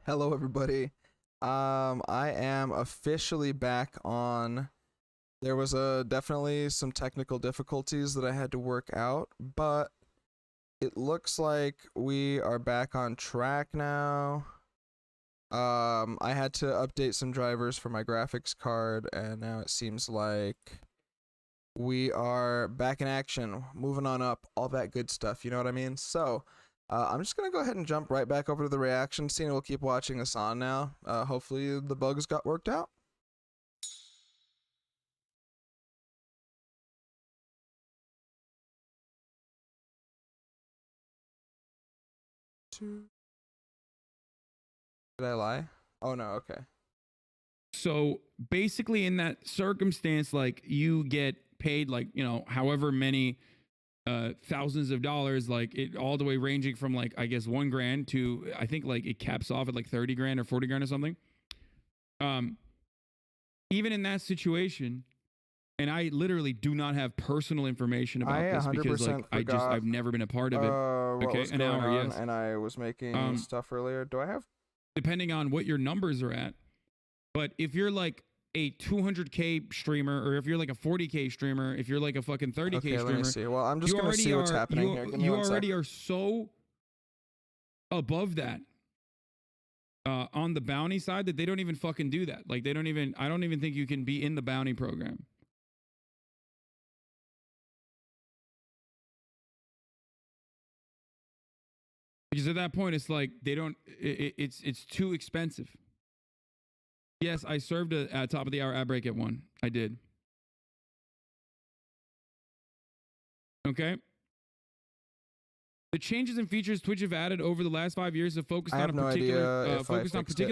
Hello, everybody. I am officially back on. There was definitely some technical difficulties that I had to work out, but it looks like we are back on track now. I had to update some drivers for my graphics card, and now it seems like we are back in action, moving on up, all that good stuff, you know what I mean? So, I'm just gonna go ahead and jump right back over to the reaction scene. We'll keep watching this on now. Hopefully the bugs got worked out. Did I lie? Oh no, okay. So basically in that circumstance, like you get paid like, you know, however many thousands of dollars, like it all the way ranging from like, I guess 1 grand to, I think like it caps off at like 30 grand or 40 grand or something. Even in that situation, and I literally do not have personal information about this because like I've never been a part of it. Okay, an hour, yes. And I was making stuff earlier. Do I have? Depending on what your numbers are at. But if you're like a 200K streamer, or if you're like a 40K streamer, if you're like a fucking 30K streamer, let me see. Well, I'm just gonna see what's happening here. You already are so above that on the bounty side that they don't even fucking do that. Like they don't even. I don't even think you can be in the bounty program. Because at that point, it's like they don't. It's too expensive. Yes, I served a top of the hour ad break at 1. I did. Okay. The changes and features Twitch have added over the last 5 years have focused on particular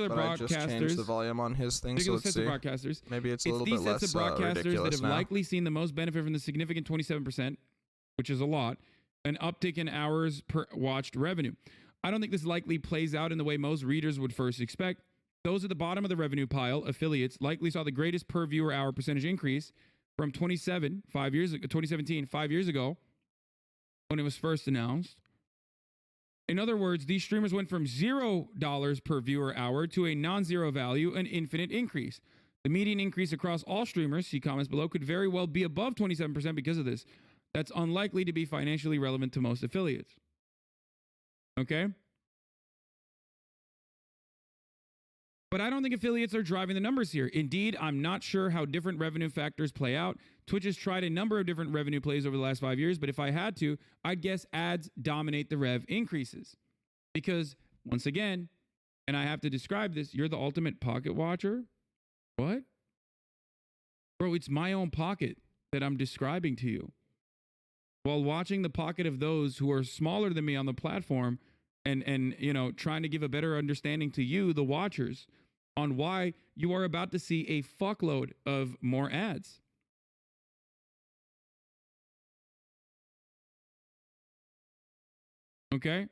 broadcasters. I just changed the volume on his thing, so let's see. Broadcasters. Maybe it's a little bit less ridiculous. It's these sets of broadcasters that have now. likely seen the most benefit from the significant 27%, which is a lot, an uptick in hours per watched revenue. I don't think this likely plays out in the way most readers would first expect. Those at the bottom of the revenue pile, affiliates, likely saw the greatest per viewer hour percentage increase from 2017, 5 years ago, when it was first announced. In other words, these streamers went from $0 per viewer hour to a non-zero value, an infinite increase. The median increase across all streamers, see comments below, could very well be above 27% because of this. That's unlikely to be financially relevant to most affiliates. Okay? But I don't think affiliates are driving the numbers here. Indeed, I'm not sure how different revenue factors play out. Twitch has tried a number of different revenue plays over the last 5 years, but if I had to, I'd guess ads dominate the rev increases. Because, once again, and I have to describe this, you're the ultimate pocket watcher? What? Bro, it's my own pocket that I'm describing to you. While watching the pocket of those who are smaller than me on the platform and you know, trying to give a better understanding to you, the watchers, on why you are about to see a fuckload of more ads. Okay?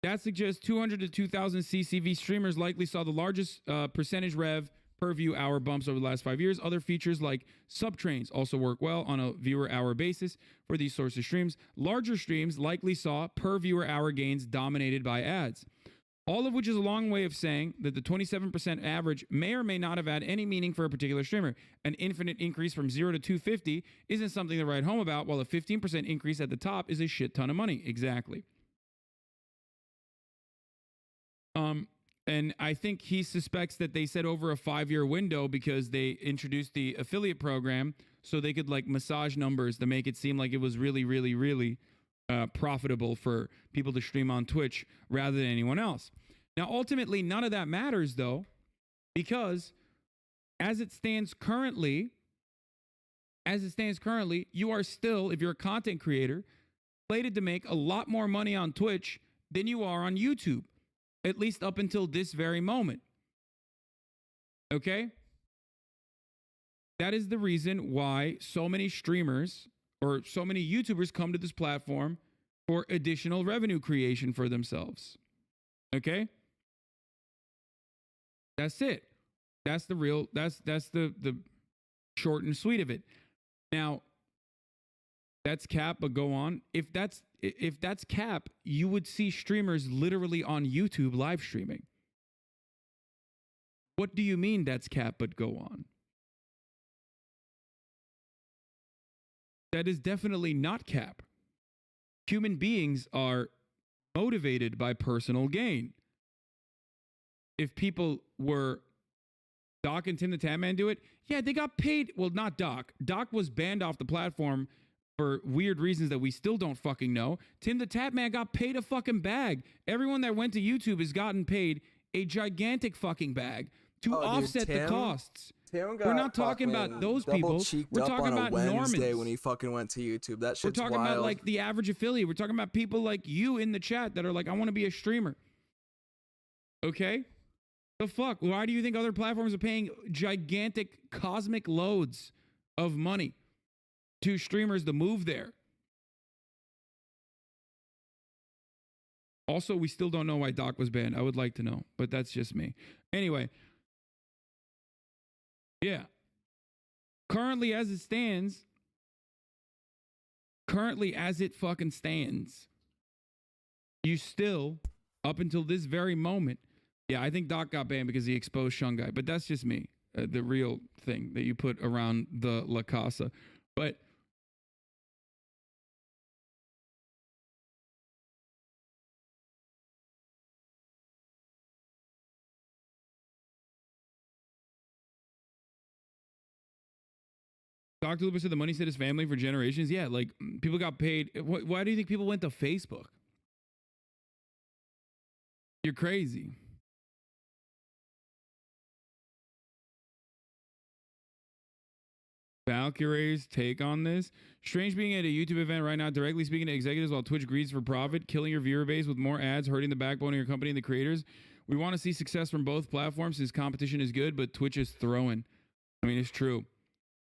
That suggests 200 to 2,000 CCV streamers likely saw the largest percentage rev per view hour bumps over the last 5 years. Other features like subtrains also work well on a viewer hour basis for these sorts of streams. Larger streams likely saw per viewer hour gains dominated by ads. All of which is a long way of saying that the 27% average may or may not have had any meaning for a particular streamer. An infinite increase from 0 to 250 isn't something to write home about, while a 15% increase at the top is a shit ton of money. Exactly. And I think he suspects that they said over a 5-year window because they introduced the affiliate program so they could like massage numbers to make it seem like it was really, really, really profitable for people to stream on Twitch rather than anyone else. Now, ultimately, none of that matters, though, because as it stands currently, you are still, if you're a content creator, slated to make a lot more money on Twitch than you are on YouTube, at least up until this very moment. Okay? That is the reason why so many streamers or so many YouTubers come to this platform for additional revenue creation for themselves. Okay? That's it. That's the real, that's the short and sweet of it. Now, that's cap, but go on. If that's cap, you would see streamers literally on YouTube live streaming. What do you mean that's cap, but go on? That is definitely not cap. Human beings are motivated by personal gain. If people were Doc and Tim the Tatman do it, yeah, they got paid. Well, not Doc. Doc was banned off the platform for weird reasons that we still don't fucking know. Tim the Tatman got paid a fucking bag. Everyone that went to YouTube has gotten paid a gigantic fucking bag to offset the costs. We're not talking about those people. We're talking about Normans. When he fucking went to YouTube. That shit's We're talking about like the average affiliate. We're talking about people like you in the chat that are like, I want to be a streamer. Okay? The fuck? Why do you think other platforms are paying gigantic cosmic loads of money to streamers to move there? Also, we still don't know why Doc was banned. I would like to know, but that's just me. Anyway. Yeah. Currently as it fucking stands, you still, up until this very moment, yeah, I think Doc got banned because he exposed Shungai, but that's just me. The real thing that you put around the La Casa. But Dr. Lupus said the money said his family for generations. Yeah, like people got paid. Why do you think people went to Facebook? You're crazy. Valkyrie's take on this. Strange being at a YouTube event right now, directly speaking to executives while Twitch greeds for profit, killing your viewer base with more ads, hurting the backbone of your company and the creators. We want to see success from both platforms since competition is good, but Twitch is throwing. I mean, it's true.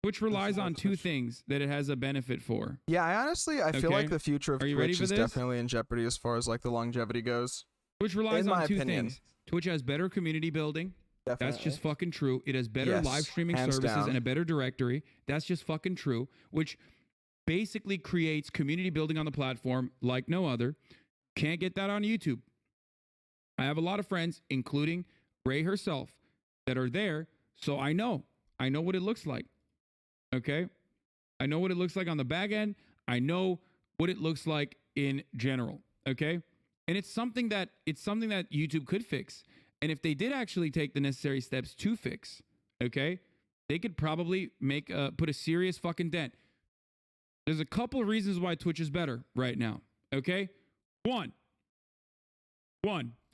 Twitch relies on two things that it has a benefit for. Yeah, I feel like the future of Twitch is definitely in jeopardy as far as like the longevity goes. Twitch relies on two things. Twitch has better community building. Definitely. That's just fucking true. It has better live streaming services and a better directory. That's just fucking true, which basically creates community building on the platform like no other. Can't get that on YouTube. I have a lot of friends, including Ray herself, that are there, so I know what it looks like. Okay? I know what it looks like on the back end. I know what it looks like in general. Okay? And it's something that YouTube could fix. And if they did actually take the necessary steps to fix, okay, they could probably put a serious fucking dent. There's a couple of reasons why Twitch is better right now. Okay? One,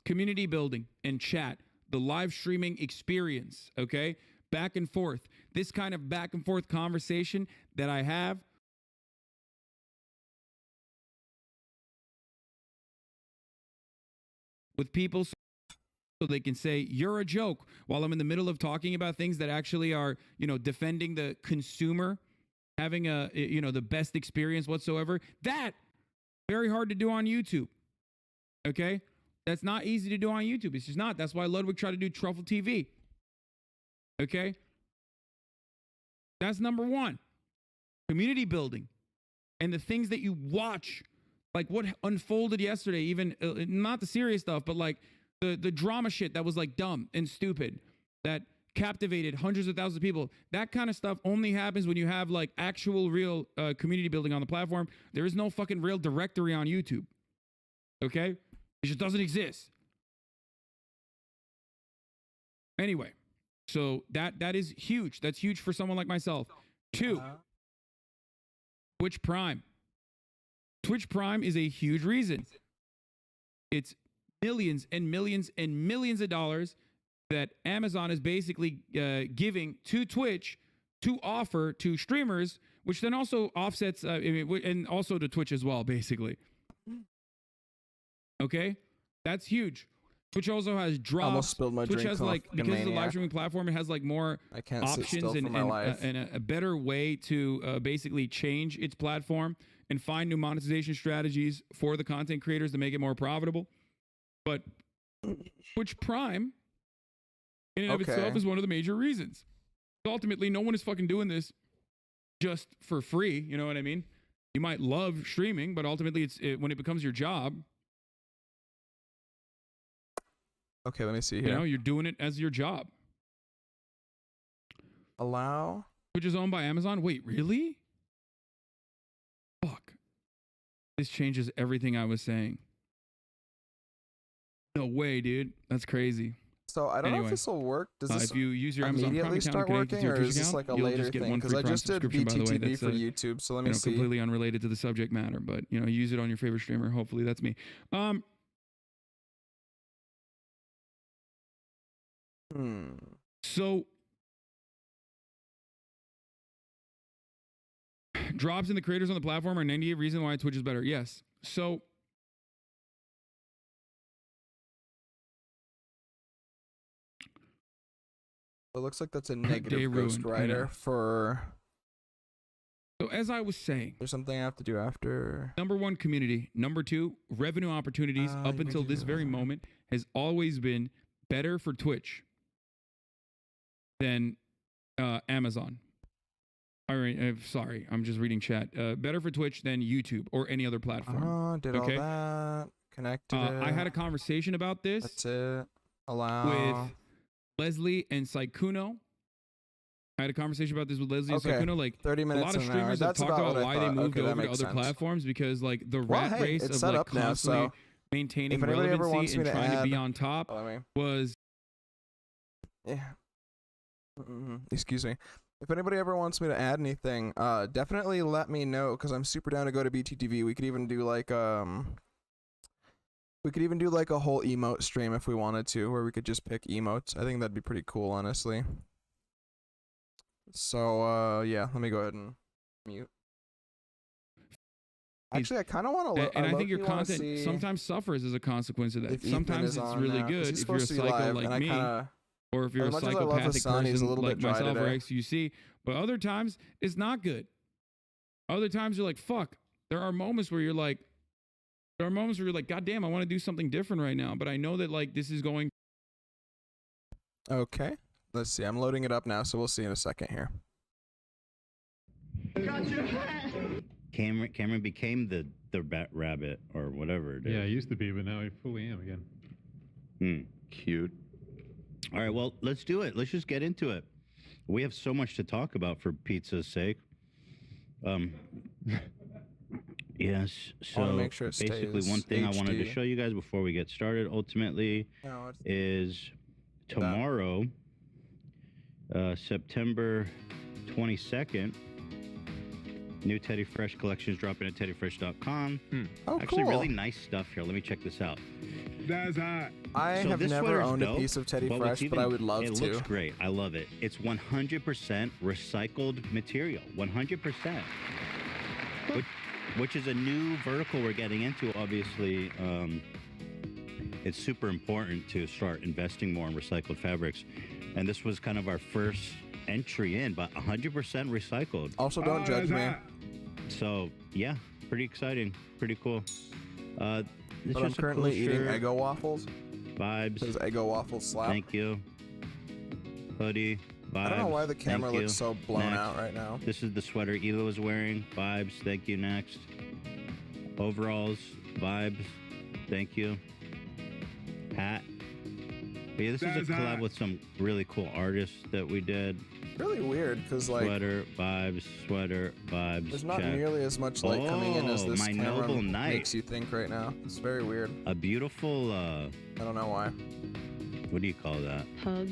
community building and chat, the live streaming experience. Okay? Back and forth. This kind of back and forth conversation that I have with people so they can say you're a joke while I'm in the middle of talking about things that actually are, defending the consumer, having the best experience whatsoever. That very hard to do on YouTube. Okay? That's not easy to do on YouTube. It's just not. That's why Ludwig tried to do Truffle TV. Okay? That's number one. Community building. And the things that you watch, like what unfolded yesterday, even not the serious stuff, but like the drama shit that was like dumb and stupid, that captivated hundreds of thousands of people. That kind of stuff only happens when you have like actual real community building on the platform. There is no fucking real directory on YouTube. Okay? It just doesn't exist. Anyway. So that is huge. That's huge for someone like myself. Two, Twitch Prime. Twitch Prime is a huge reason. It's millions and millions and millions of dollars that Amazon is basically giving to Twitch to offer to streamers, which then also offsets, and also to Twitch as well, basically. Okay? That's huge. Twitch also has drops. Almost spilled my Twitch drink has like, because of the live streaming platform, it has like more options and a better way to basically change its platform and find new monetization strategies for the content creators to make it more profitable. But Twitch Prime in and of itself is one of the major reasons. Ultimately, no one is fucking doing this just for free. You know what I mean? You might love streaming, but ultimately when it becomes your job. Okay, let me see here. You're doing it as your job. Allow. Twitch is owned by Amazon? Wait, really? Fuck. This changes everything I was saying. No way, dude. That's crazy. So I don't know if this will work. Does this if you use your Amazon Prime immediately account start and connect it to working, your or Twitch is this account, like a you'll later just get thing? one Because free I Prime just did subscription, by the way. BTTV That's for YouTube, so let me see. completely unrelated to the subject matter, but use it on your favorite streamer. Hopefully that's me. So drops in the creators on the platform are 98 reasons why Twitch is better. Yes. So It looks like that's a negative ruined, ghostwriter for. So as I was saying, There's something I have to do after. number one, community. Number two, revenue opportunities up until this very moment has always been better for Twitch than Amazon. All right, sorry, I'm just reading chat. Better for Twitch than YouTube or any other platform. Did all that. Connected it. I had a conversation about this. That's it. Allow. With Leslie and Saikuno. I had a conversation about this with Leslie and Saikuno. Like 30 minutes a lot of an hour. streamers have That's talked about what I why they thought. moved Okay, that over to makes other sense. platforms because like the Well, rat hey, race it's of set like up now, constantly so maintaining if anybody ever wants relevancy me and to trying to be add- on top Follow me. was Yeah. Excuse me. If anybody ever wants me to add anything, definitely let me know because I'm super down to go to BTTV. We could even do like a whole emote stream if we wanted to, where we could just pick emotes. I think that'd be pretty cool, honestly. So yeah, let me go ahead and mute. Actually, I kind of want to. and I think your content sometimes suffers as a consequence of that. Sometimes it's really good if you're a psycho like me. Or if you're a psychopathic person like myself or XUC. But other times, it's not good. Other times, you're like, fuck. There are moments where you're like, God damn, I want to do something different right now. But I know that, like, this is going. Okay. Let's see. I'm loading it up now, so we'll see in a second here. Cameron became the rabbit or whatever it is. Yeah, I used to be, but now I fully am again. Cute. All right, well, let's do it. Let's just get into it. We have so much to talk about for pizza's sake. Yes, so make sure it basically stays one thing I wanted to HD. show you guys before we get started ultimately is tomorrow, September 22nd, new Teddy Fresh collections dropping at teddyfresh.com. Oh, Actually, cool. really nice stuff here. Let me check this out. That's hot. I So have this never sweater's owned a dope, piece of Teddy but Fresh, what's but I would love it to. looks great. I love it. It's 100% recycled material. 100%. Which is a new vertical we're getting into, obviously. It's super important to start investing more in recycled fabrics. And this was kind of our first entry in, but 100% recycled. Also, don't judge that's me. hot. So, yeah, pretty exciting. Pretty cool. But I'm currently eating Eggo waffles. Vibes. Because Eggo waffles slap. Thank you. Hoodie. Vibes. I don't know why the camera Thank looks you. so blown Next. out right now. This is the sweater Ela was wearing. Vibes. Thank you. Next. Overalls. Vibes. Thank you. Hat. But yeah, this is a collab with some really cool artists that we did. Really weird, because like Sweater. Vibes. Sweater. Vibes. there's not check. nearly as much light coming in as Oh, this my camera noble knight. makes you think right now. It's very weird. A beautiful, I don't know why. what do you call that? Hug.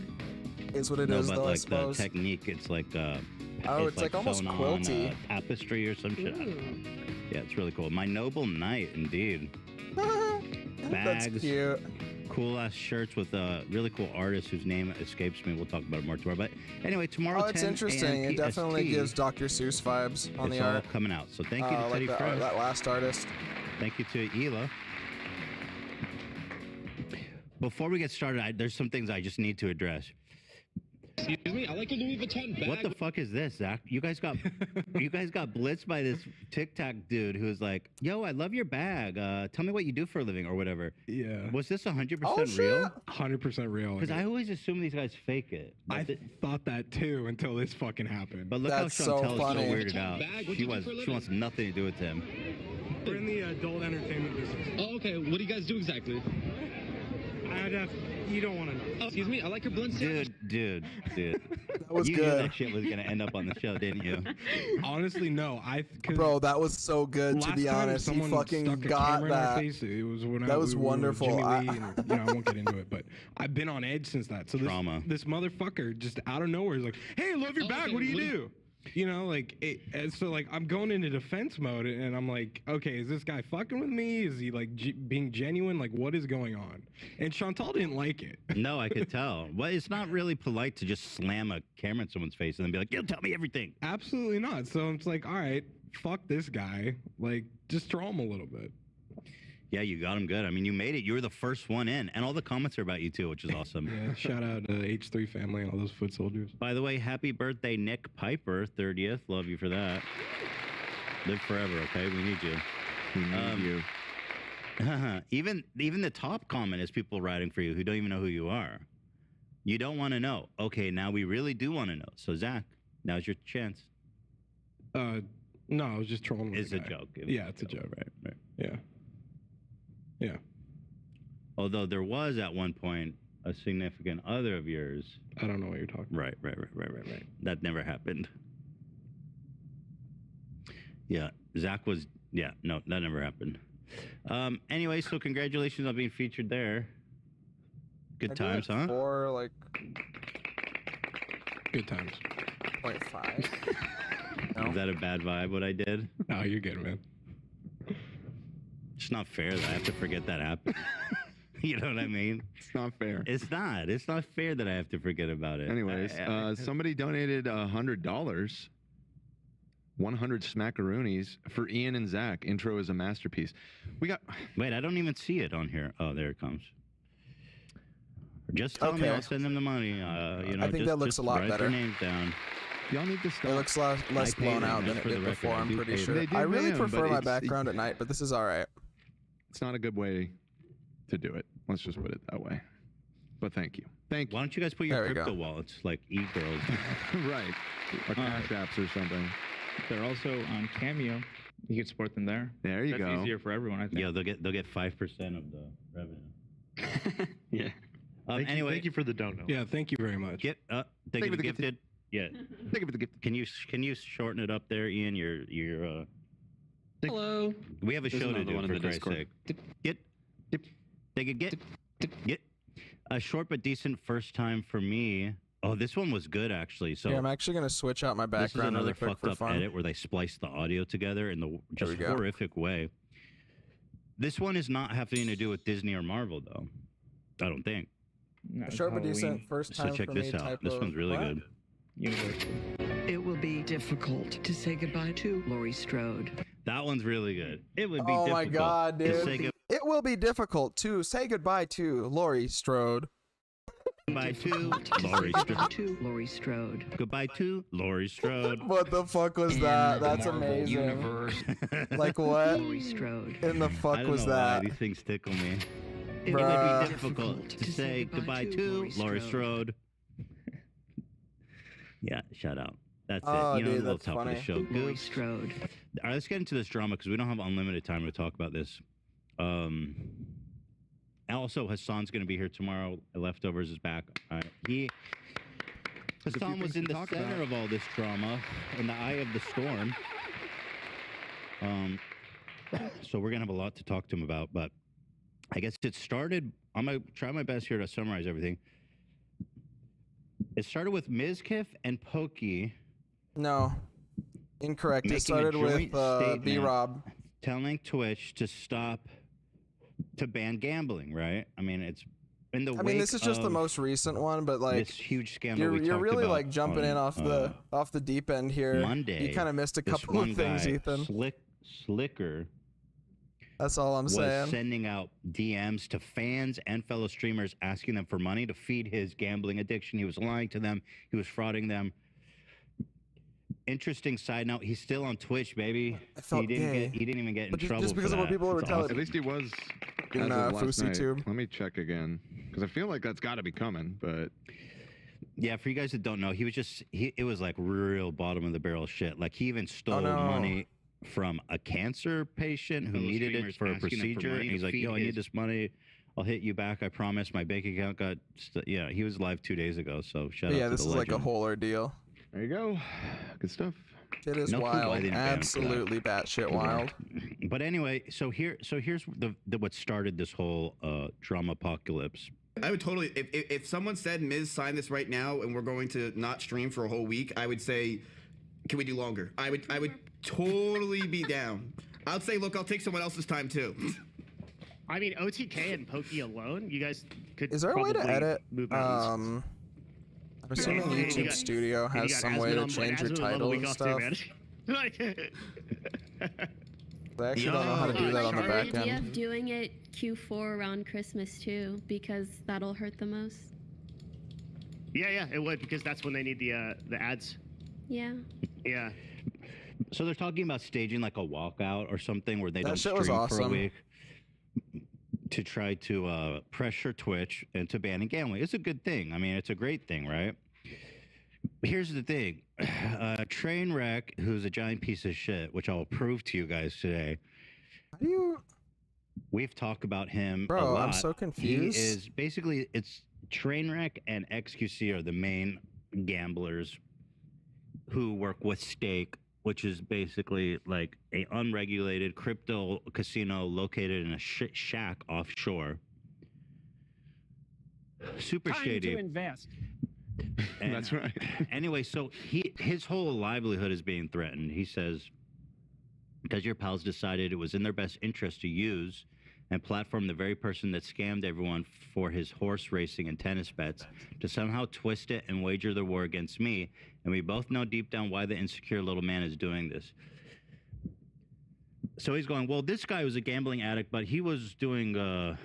Is what it No, is, but though, I like the suppose. technique, it's like It's like almost sewn on, quilty. tapestry or some shit. I don't know. Yeah, it's really cool. My noble knight, indeed. That's Bags. cute. Cool ass shirts with a really cool artist whose name escapes me. We'll talk about it more tomorrow. But anyway, tomorrow. Oh, it's 10 interesting. a.m. It definitely PST, gives Dr. Seuss vibes on it's the all art. coming out. So thank you to Like Teddy Fresh. that last artist. Thank you to Ela. Before we get started, there's some things I just need to address. Excuse me, I like a Louis Vuitton bag. What the fuck is this, Zach? You guys got blitzed by this TikTok dude who's like, "Yo, I love your bag. Tell me what you do for a living or whatever." Yeah. Was this 100% Oh, shit. real? 100% real. Because I always assume these guys fake it. I thought that too until this fucking happened. But look That's how so Chantel is so funny. weirded out. Bag, what She do you do for a she living? wants nothing to do with him. We're in the adult entertainment business. Oh, okay. What do you guys do exactly? You don't want to know. Oh, excuse me, I like your blunt sandwich. Dude. That was You knew good. that shit was gonna end up on the show, didn't you? Honestly, no. Bro, that was so good, to last be time honest. He someone fucking stuck a got camera in our that. face, it was when That was we were with wonderful. Jimmy I- Lee, and, I won't get into it, but I've been on edge since that. So Trauma. this motherfucker just out of nowhere is like, "Hey, love your back. Okay, What do you do?" You know, like, and so like I'm going into defense mode, and I'm like, okay, is this guy fucking with me? Is he like being genuine? Like, what is going on? And Chantal didn't like it. No, I could tell. Well, it's not really polite to just slam a camera in someone's face and then be like, "You tell me everything." Absolutely not. So it's like, all right, fuck this guy. Like, just troll him a little bit. Yeah, you got him good. I mean, you made it. You were the first one in, and all the comments are about you too, which is awesome. Yeah, shout out H3 family and all those foot soldiers. By the way, happy birthday, Nick Piper, 30th. Love you for that. Live forever, okay? We need you. We need you. Even the top comment is people writing for you who don't even know who you are. You don't want to know. Okay, now we really do want to know. So Zach, now's your chance. No, I was just trolling with It's the a guy. joke. Yeah, it's a joke. Right. Yeah. Yeah. Although there was at one point a significant other of yours. I don't know what you're talking about. Right. That never happened. Yeah, Zach was. Yeah, no, that never happened. Anyway, so congratulations on being featured there. Good times, huh? 4, like, Good times. 0.5. Is that a bad vibe? What I did? No, you're good, man. It's not fair that I have to forget that happened. You know what I mean? It's not fair. It's not. It's not fair that I have to forget about it. Anyways, somebody donated $100. 100 smackaroonies for Ian and Zach. Intro is a masterpiece. We got. Wait, I don't even see it on here. Oh, there it comes. Just tell me, Okay. I'll send them the money. You know, I think that looks just a lot write better. their names down. Y'all need to It stop. looks less I paid blown them, out than just it for the did record. before, I I'm do pretty pay sure. them. They I do really pay 'em, but prefer my it's- background at night, but this is all right. It's not a good way to do it. Let's just put it that way. But thank you. Thank Why you. don't you guys put your There we crypto go. wallets like e-girls? Right. Or cash apps or something. They're also on Cameo. You can support them there. There you That's go. easier for everyone, I think. Yeah, they'll get 5% of the revenue. Yeah. Anyway, Thank you for the donut. Yeah, thank you very much. Thank you Thank you for for the gifted. Yeah. Thank you for the gift. Can you shorten it up there, Ian? Your Hello. we have a There's show to another do one in for the Christ's Discord. sake. Get a short but decent first time for me. Oh, this one was good actually. So Here, I'm actually going to switch out my this is background another really quick fucked for up fun. edit where they spliced the audio together in the There just we go. horrific way. This one is not having to do with Disney or Marvel though. I don't think. No, A it's short but Halloween decent first So time check for this me out. type This of- one's really What? good. Universal. It will be difficult to say goodbye to Laurie Strode. That one's really good. It would be Oh difficult my god, to dude. say It will be difficult to say goodbye to Laurie Strode. goodbye to To say Laurie goodbye Strode. to Laurie Strode. Goodbye to Laurie Strode. What the fuck was In that? the That's Marvel amazing. Universe. Like what Laurie Strode. in the I fuck don't was know why that? these things tickle me. It It will would Bruh. be difficult to say goodbye to Laurie Strode. Yeah, shout out. That's Oh, it. You know, dude, a little that's top of the funny. show. Laurie Goops. Strode. All right, let's get into this drama because we don't have unlimited time to talk about this. Also, Hassan's going to be here tomorrow. Leftovers is back. Hassan was in the center of all this drama, in the eye of the storm. So we're going to have a lot to talk to him about, but I guess it started. I'm going to try my best here to summarize everything. It started with Mizkif and Pokey No, incorrect. It Making a started with joint statement. B-Rob. telling Twitch to ban gambling, right? I mean, it's in the I mean, wake this is just the of most recent one, but like this huge scandal you're we talked really about like jumping on, in off the deep end here. Monday. You kind of missed a This couple one of things, guy, Ethan. Slicker, That's all I'm was saying. sending out DMs to fans and fellow streamers asking them for money to feed his gambling addiction. He was lying to them. He was frauding them. Interesting side note: he's still on Twitch, baby. I felt He didn't gay. he didn't even get in But just trouble because for of what that. people were It's telling- awesome. At least he was In, as of last Fousey night. Tube. Let me check again because I feel like that's got to be coming. But Yeah, for you guys that don't know, he was just it was like real bottom of the barrel shit. Like he even stole no. money from a cancer patient who Fellow needed it streamers for a asking them for procedure. money And to he's like, feed yo, I need his- this money. I'll hit you back. I promise. My bank account got. Yeah, he was live 2 days ago. So shout out Yeah, to this the is like a legend. whole ordeal. There you go. Good stuff. It is No clue why wild. they didn't ban him for that. Absolutely batshit wild. But anyway, so here's the what started this whole drama apocalypse. I would totally, if someone said, Miz, sign this right now and we're going to not stream for a whole week, I would say, can we do longer? I would totally be down. I would say, look, I'll take someone else's time too. I mean, OTK and Pokey alone, you guys could. Is there a way to probably edit? move mountains. I'm assuming Yeah, you YouTube got- Studio you has got some way Asmund to on board. change your Asmund would love a title week and off too, stuff. man. Like, I actually don't know how to do that on the The back idea end. of doing it Q4 around Christmas too, because that'll hurt the most. yeah, it would, because that's when they need the ads. Yeah. Yeah. So they're talking about staging like a walkout or something where they That don't shit stream was for a awesome. week to try to pressure Twitch into banning gambling. It's a good thing. I mean, it's a great thing, right? Here's the thing. Trainwreck, who's a giant piece of shit, which I'll prove to you guys today. How do you... We've talked about him a Bro, lot. I'm so confused. He is basically, it's Trainwreck and XQC are the main gamblers who work with Stake, which is basically like a unregulated crypto casino located in a shack offshore. Super shady. to invest. And That's right. anyway, so his whole livelihood is being threatened. He says, because your pals decided it was in their best interest to use and platform the very person that scammed everyone for his horse racing and tennis bets to somehow twist it and wager the war against me. And we both know deep down why the insecure little man is doing this. So he's going, well, this guy was a gambling addict, but he was doing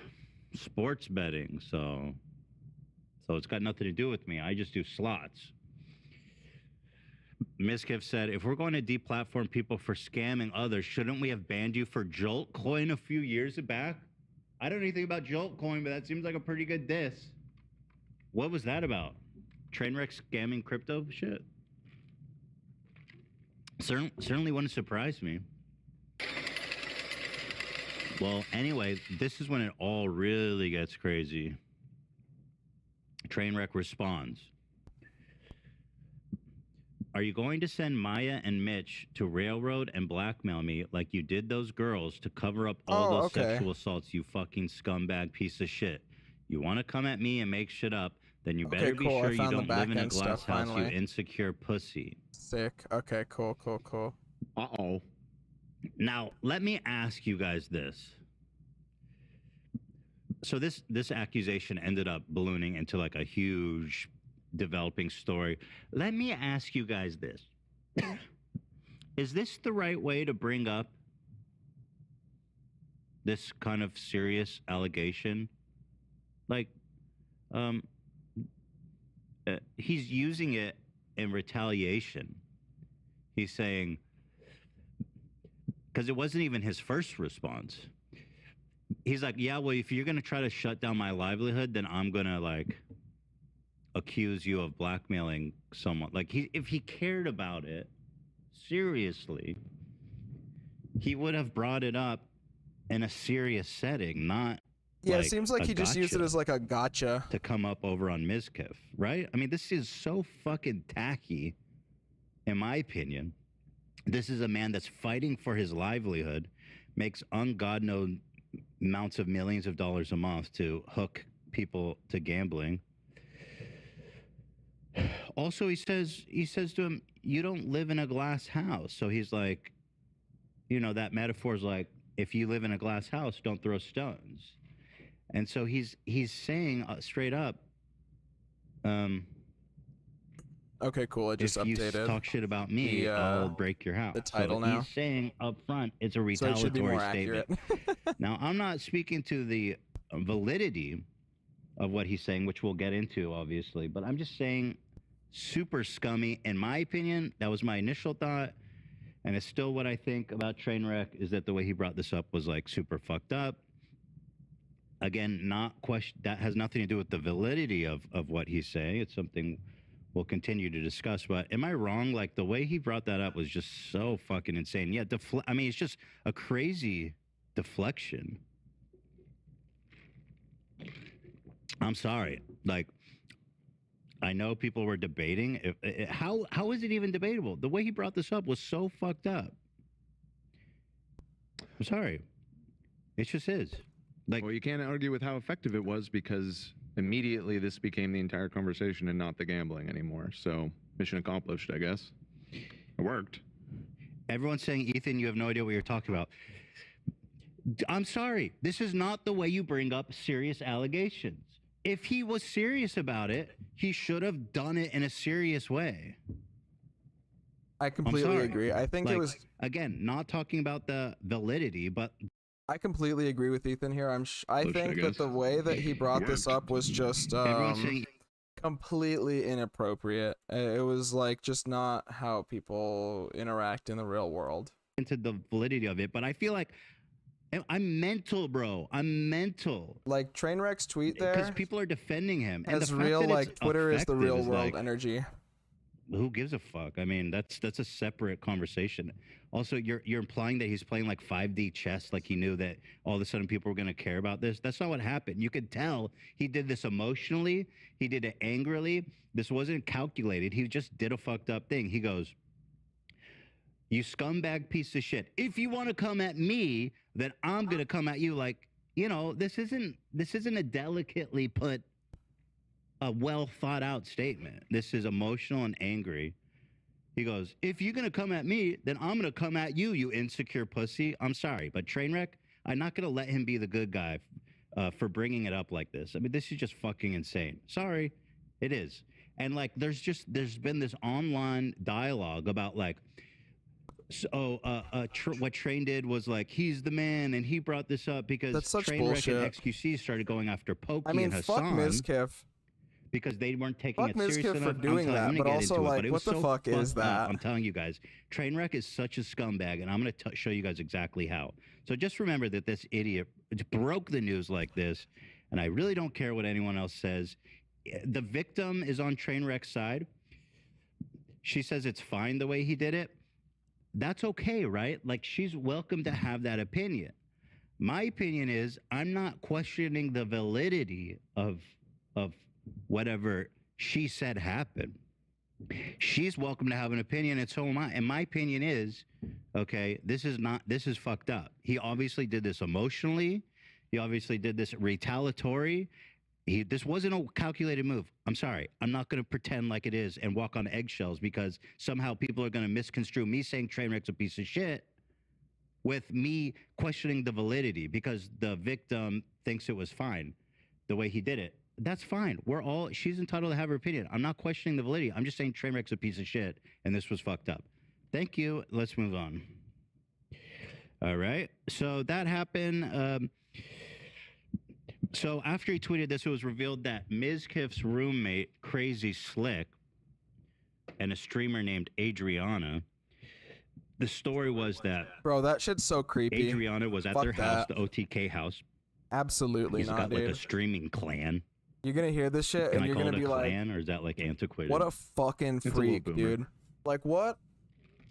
sports betting, so it's got nothing to do with me. I just do slots. Miskiff said, if we're going to deplatform people for scamming others, shouldn't we have banned you for Jolt Coin a few years back? I don't know anything about Jolt Coin, but that seems like a pretty good diss. What was that about? Trainwreck scamming crypto shit? Certainly wouldn't surprise me. Well, anyway, this is when it all really gets crazy. Trainwreck responds. Are you going to send Maya and Mitch to railroad and blackmail me like you did those girls to cover up all those sexual assaults, you fucking scumbag piece of shit? You want to come at me and make shit up, then you better be sure you don't live in a glass house, you insecure pussy. Sick. Okay, cool. Uh-oh. Now, let me ask you guys this. So this accusation ended up ballooning into like a huge developing story. Let me ask you guys this. Is this the right way to bring up this kind of serious allegation? Like, he's using it in retaliation. He's saying, because it wasn't even his first response. He's like, yeah, well, if you're going to try to shut down my livelihood, then I'm going to like accuse you of blackmailing someone. Like if he cared about it seriously, he would have brought it up in a serious setting, not Yeah, like it seems like he just used it as like a gotcha to come up over on Mizkiff, right? I mean, this is so fucking tacky, in my opinion. This is a man that's fighting for his livelihood, makes ungod known amounts of millions of dollars a month to hook people to gambling. Also, he says to him, you don't live in a glass house. So he's like, you know, that metaphor is like, if you live in a glass house, don't throw stones. And so he's saying straight up, Okay, cool. I just if updated. you talk shit about me, I'll break your house. The title so now. He's saying up front, it's a So it retaliatory should be more statement. accurate. Now, I'm not speaking to the validity of what he's saying, which we'll get into, obviously, but I'm just saying super scummy. In my opinion, that was my initial thought, and it's still what I think about Trainwreck, is that the way he brought this up was like super fucked up. Again, not question. That has nothing to do with the validity of what he's saying. It's something we'll continue to discuss. But am I wrong? Like the way he brought that up was just so fucking insane. Yeah, I mean, it's just a crazy deflection. I'm sorry. Like, I know people were debating. How is it even debatable? The way he brought this up was so fucked up. I'm sorry. It just is. Like, well, you can't argue with how effective it was because immediately this became the entire conversation and not the gambling anymore. So mission accomplished, I guess. It worked. Everyone's saying, Ethan, you have no idea what you're talking about. I'm sorry. This is not the way you bring up serious allegations. If he was serious about it, he should have done it in a serious way. I completely agree. I think it was, again, not talking about the validity, but I completely agree with Ethan here. I think that the way that he brought this up was just completely inappropriate. It was like just not how people interact in the real world. Into the validity of it, but I feel like I'm mental, bro. I'm mental. Like Trainwreck's tweet there, because people are defending him. As real, like Twitter is the real world energy. Who gives a fuck? I mean, that's a separate conversation. Also, you're implying that he's playing like 5D chess, like he knew that all of a sudden people were going to care about this. That's not what happened. You could tell he did this emotionally. He did it angrily. This wasn't calculated. He just did a fucked up thing. He goes, "You scumbag piece of shit. If you want to come at me, then I'm going to come at you." Like, you know, this isn't a delicately put, a well thought out statement. This is emotional and angry. He goes, "If you're going to come at me, then I'm going to come at you, you insecure pussy." I'm sorry, but Trainwreck, I'm not going to let him be the good guy for bringing it up like this. I mean, this is just fucking insane. Sorry, it is. And like, there's been this online dialogue about like, so what Train did was like, he's the man, and he brought this up because Trainwreck and XQC started going after Pokey and Hassan. Fuck Mizkif. Because they weren't taking it seriously enough. Fuck for doing that, but also like, what the fuck is that? I'm telling you guys, Trainwreck is such a scumbag, and I'm going to show you guys exactly how. So just remember that this idiot broke the news like this, and I really don't care what anyone else says. The victim is on Trainwreck's side. She says it's fine the way he did it. That's okay, right? Like, she's welcome to have that opinion. My opinion is I'm not questioning the validity of whatever she said happened. She's welcome to have an opinion, and so am I. And my opinion is, okay, this is fucked up. He obviously did this emotionally. He obviously did this retaliatory. This wasn't a calculated move. I'm sorry. I'm not going to pretend like it is and walk on eggshells because somehow people are going to misconstrue me saying Trainwreck's a piece of shit with me questioning the validity because the victim thinks it was fine the way he did it. That's fine. She's entitled to have her opinion. I'm not questioning the validity. I'm just saying Trainwreck's a piece of shit and this was fucked up. Thank you. Let's move on. All right. So that happened. So after he tweeted this, it was revealed that Mizkif's roommate, Crazy Slick, and a streamer named Adriana, the story was that... Bro, that shit's so creepy. Adriana was at their house, the OTK house. Absolutely He's not, got dude. like a streaming clan. You're gonna hear this shit and you're gonna be like, clan, or is that like antiquated? What a fucking freak, dude. Like, what?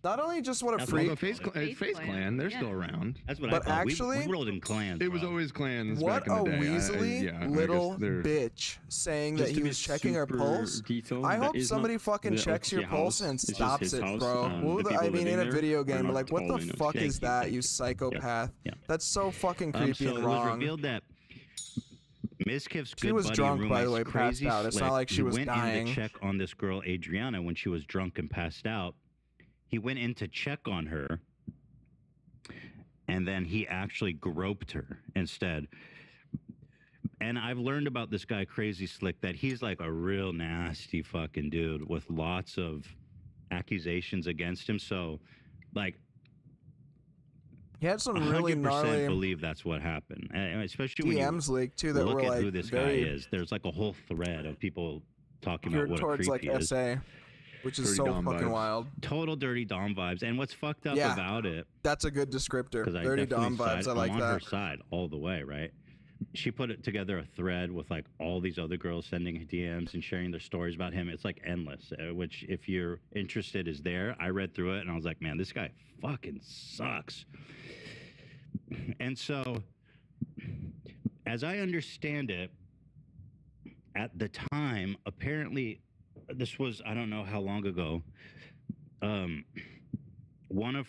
Not only just what a freak. Face Clan, they're still around. That's what but I thought. Actually, we rolled in clans. It was always clans. What back in the a day. weaselly little bitch saying that he was checking her pulse. I hope somebody fucking checks your pulse and stops it, bro. I mean, in a video game, but like, what the fuck is that, you psychopath? That's so fucking creepy and wrong. It was revealed that Mizkif's she was drunk, by the way, passed out. It's not like she was dying. Went in to check on this girl Adriana when she was drunk and passed out. He went in to check on her, and then he actually groped her instead. And I've learned about this guy, Crazy Slick, that he's like a real nasty fucking dude with lots of accusations against him. So, like, he had some really gnarly. Believe that's what happened, especially when DMs leaked too that look were at like who this guy is. There's like a whole thread of people talking about what a creep like he is. SA. Which is so fucking wild. Total dirty Dom vibes. And what's fucked up about it... That's a good descriptor. Dirty Dom vibes, I like that. I'm on her side all the way, right? She put it together a thread with like all these other girls sending DMs and sharing their stories about him. It's like endless, which if you're interested is there. I read through it and I was like, man, this guy fucking sucks. And so, as I understand it, at the time, apparently, this was, I don't know how long ago, one of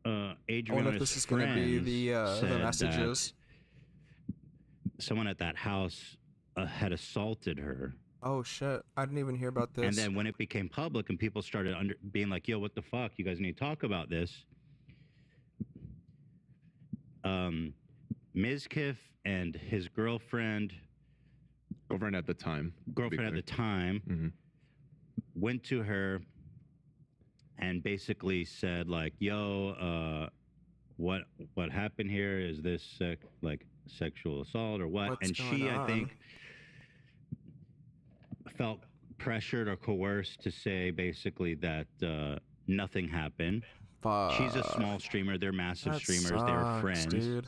I wonder if Adriana's this is going to be the said messages. that someone at that house had assaulted her. Oh shit! I didn't even hear about this. And then when it became public and people started being like, yo, what the fuck? You guys need to talk about this. Mizkif and his girlfriend at the time. Mm-hmm. Went to her and basically said like, yo, what happened here? Is this sexual assault or what? What's and going she, on? I think, felt pressured or coerced to say basically that nothing happened. Fuck. She's a small streamer. They're massive That streamers. They're sucks, friends. dude.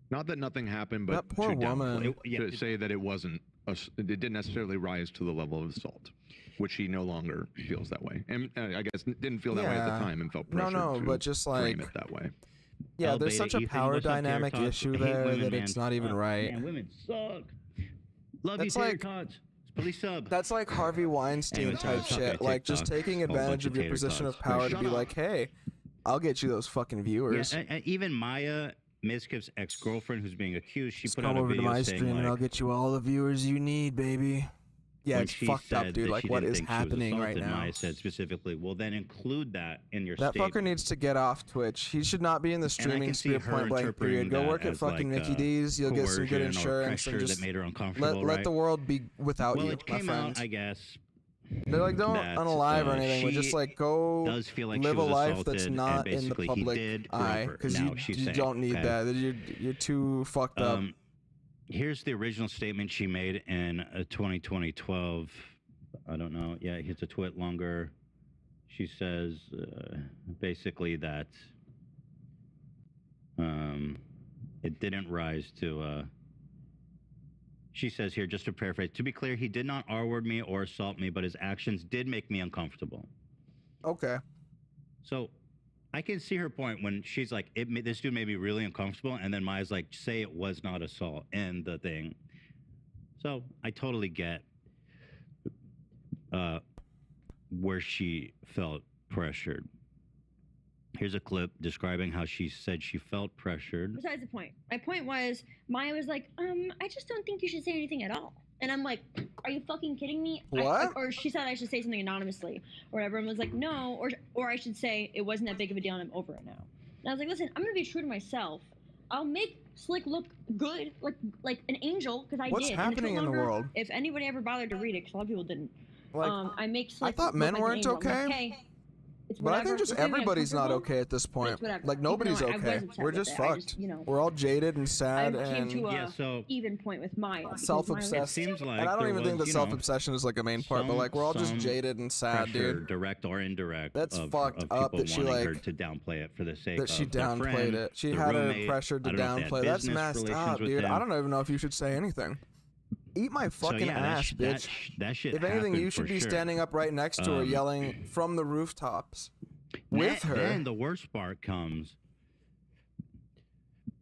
Not that nothing happened, but That poor to woman. to say that it wasn't, it didn't necessarily rise to the level of assault, which he no longer feels that way, and I guess didn't feel that way at the Yeah. time and felt No, pressured to but just frame like it that way. yeah, El there's Beta such a Ethan, power what's up, Tater dynamic Tots? issue I hate there women, that man. it's not even Fuck, right. Man, women suck. Love That's you, Tater like- Tots. Please sub. That's like Harvey Weinstein Anyways, type suck shit. at Like just TikTok. taking Whole bunch advantage of of your tater position of tots. power to Shut be up. like, hey, I'll get you those fucking viewers. Yeah, and even Maya, Mizkif's ex-girlfriend, who's being accused, she Just put come out a over to video my saying stream and I'll like, get you all the viewers you need, baby. Yeah, when it's she fucked up, said dude. that Like, she what didn't is think she was happening right assaulted, now? Maya said specifically, well, then include that in your That statement. fucker needs to get off Twitch. He should not be in the streaming can see sphere, her point blank, interpreting period. Go that work at as, fucking like, Mickey D's. You'll get some good coercion or insurance pressure and just that made her uncomfortable, let right? the world be without well, you, it my came friend. out, I guess. They're like, don't that, unalive or anything, but just she like go does feel like live she a was life that's assaulted, not and in the basically public he did grope eye, her. because Now, you she's you saying, don't need okay? that. You're too fucked up. Here's the original statement she made in 2012. I don't know. Yeah, it's a twit longer. She says basically that it didn't rise to. She says here, just to paraphrase, to be clear, he did not R-word me or assault me, but his actions did make me uncomfortable. Okay. So I can see her point when she's like, this dude made me really uncomfortable. And then Maya's like, say it was not assault in the thing. So I totally get where she felt pressured. Here's a clip describing how she said she felt pressured. Besides the point. My point was, Maya was like, I just don't think you should say anything at all. And I'm like, are you fucking kidding me? What? Or she said I should say something anonymously. Or everyone was like, no. Or I should say it wasn't that big of a deal and I'm over it now. And I was like, listen, I'm going to be true to myself. I'll make Slick look good, like an angel, because I What's did. happening in the world? If anybody ever bothered to read it, because a lot of people didn't. Like, I make Slick I thought look men like an weren't angel. I'm like, okay. hey, it's But I whatever. think just It's gonna be everybody's not uncomfortable, okay at this but point. it's whatever. Like Even though nobody's I was okay. upset We're with just it, fucked. you know, We're all jaded and sad I came and to a Yeah, so even point with Maya. because self-obsessed. Maya It seems like and I don't there even think was, that you know, self-obsession is like a main part, but like we're all just some jaded and sad, pressure, dude. direct or indirect. That's of, fucked of up people that she, wanting her like- to downplay it for the sake That she of their downplayed friend, it. She the had her roommate. pressured to I don't know if they had downplay. That's business messed relations up, with dude. them. I don't even know if you should say anything. Eat my fucking yeah, ass, bitch. That shit If anything, happened you should for be sure. standing up right next to her, yelling from the rooftops with her. Then the worst part comes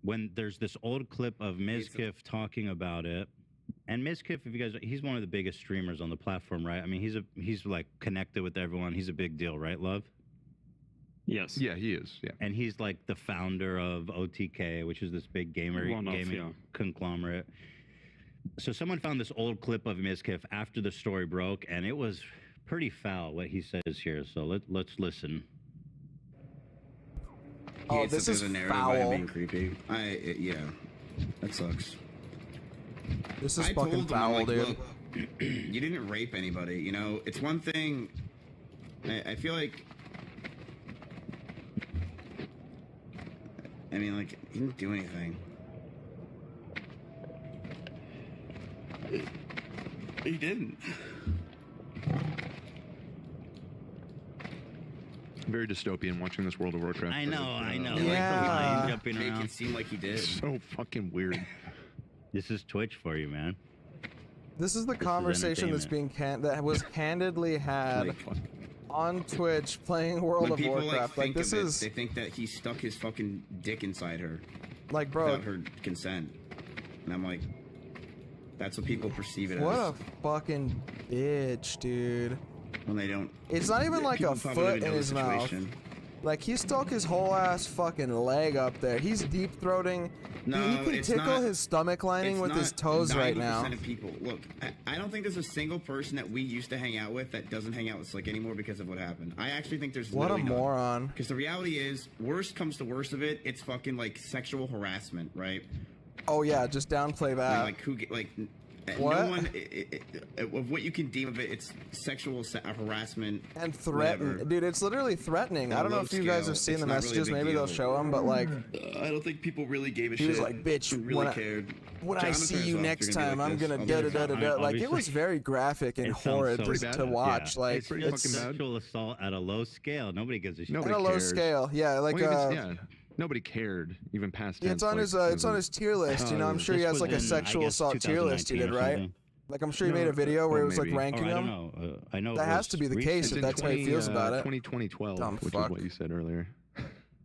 when there's this old clip of Mizkif talking about it. And Mizkif, if you guys, he's one of the biggest streamers on the platform, right? I mean, he's like connected with everyone. He's a big deal, right, Love? Yes. Yeah, he is. Yeah. And he's like the founder of OTK, which is this big gaming conglomerate. So someone found this old clip of Mizkif after the story broke, and it was pretty foul what he says here. So let's listen. Oh, this is foul. Being creepy. Yeah, that sucks. This is I fucking told him, I'm foul, like, dude. Look, you didn't rape anybody. You know, it's one thing. I feel like. I mean, like, he didn't do anything. He didn't. Very dystopian watching this World of Warcraft. I know. Yeah. Like the line jumping Make around. it seem like he did. So fucking weird. This is Twitch for you, man. This is the conversation that's being that was candidly had Like, on Twitch playing World when of people Warcraft. like Like think this of it, is they think that he stuck his fucking dick inside her like, bro. without her consent, and I'm like, That's what people perceive it What as. a fucking bitch, dude. When they don't. It's not even like people a probably don't foot even in know his the mouth. situation. Like, he stuck his whole ass fucking leg up there. He's deep throating. No, he can it's tickle not- his stomach lining It's with his not toes right 90% now. of people. Look, I don't think there's a single person that we used to hang out with that doesn't hang out with Slick anymore because of what happened. I actually think there's What a literally none. moron. Because the reality is, worst comes to worst of it, it's fucking like sexual harassment, right? Oh yeah, just downplay that. Like who get like. What? No one, of what you can deem of it, it's sexual harassment And threaten, whatever. dude. It's literally threatening. I don't know low if you guys scale, have seen it's the not really a messages. big Maybe they'll deal. show them, but like, I don't think people really gave a he shit. was like, "Bitch, really when cared. I see you next time, I'm gonna da da da da da." Like, it was very graphic and It sounds horrid so to bad. watch. Yeah. Like, it's pretty fucking bad. Sexual assault at a low scale. Nobody gives a shit. at a low scale. Yeah, like nobody cared even past. yeah, it's on his it's on his tier list. You know, I'm sure he has like a sexual assault tier list. He did, right? Like, I'm sure he made a video where it was like ranking I don't them. know. I know That has to be the case if that's how he feels about it. 2012, Dumb which fuck. is what you said earlier.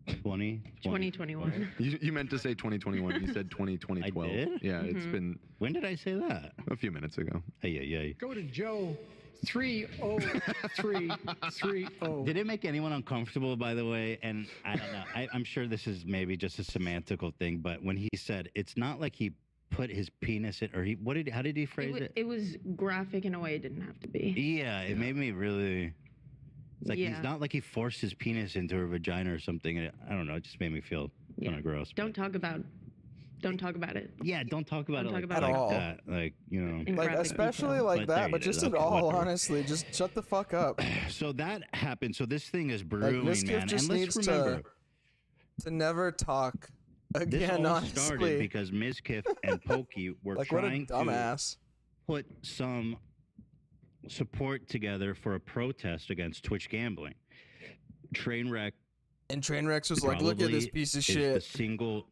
2021. You meant to say 2021. You said 2012. I did? Yeah, it's been. When did I say that? A few minutes ago. Hey. Go to Joe 30330. Did it make anyone uncomfortable, by the way? And I don't know. I'm sure this is maybe just a semantical thing, but when he said it's not like he put his penis in, or how did he phrase it? It was graphic in a way it didn't have to be. Yeah, it made me really. It's like he's not like he forced his penis into her vagina or something. I don't know. It just made me feel kind of gross. Don't talk about it. Yeah, don't talk about it like all. that. Like, you know. Like, especially like that, but just at all, honestly, just shut the fuck up. So that happened. So this thing is Like, brewing, Miskiff man. just And needs let's remember, to never talk this again. all Honestly, started because Mizkif and Pokey were like, what a trying to dumbass. put some support together for a protest against Twitch gambling. Trainwreck. And Trainwreck was like, "Look at this piece of is shit. The single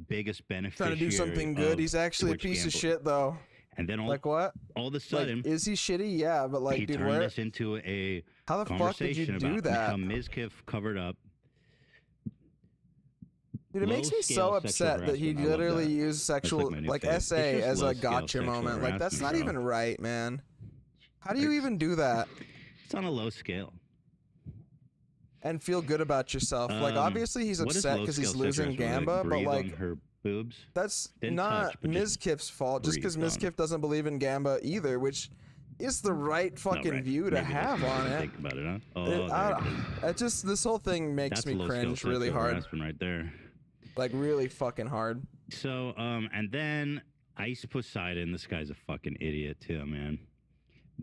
biggest beneficiary. Trying to do something good. of He's actually a Twitch piece of gambling. shit, though." And then Like, what? all of a sudden, Like, is he shitty? Yeah, but like, he dude, turned where? this into a How the fuck did you conversation do about that? how Mizkif covered up. Dude, it makes me so low-scale upset sexual that he harassment. I love literally that. used sexual, my new like, favorite. SA It's just as a low-scale gotcha sexual moment. Like, that's not harassment, even bro. right, man. How do you even do that It's on a low scale. and feel good about yourself? Like, obviously he's what is upset because he's low-scale losing sexual harassment? Gamba, but Breathe on like, her boobs. that's Didn't not touch, but just Mizkif's fault. Just because breathed on Mizkif doesn't believe in Gamba either, which is the right fucking right. view to Maybe have that's on what I it. think about it, huh? Oh, It- there it is. it just, this whole thing makes That's me low-scale cringe really sexual hard. harassment right there. Like, really fucking hard. So, and then Ice Poseidon, this guy's a fucking idiot too, man.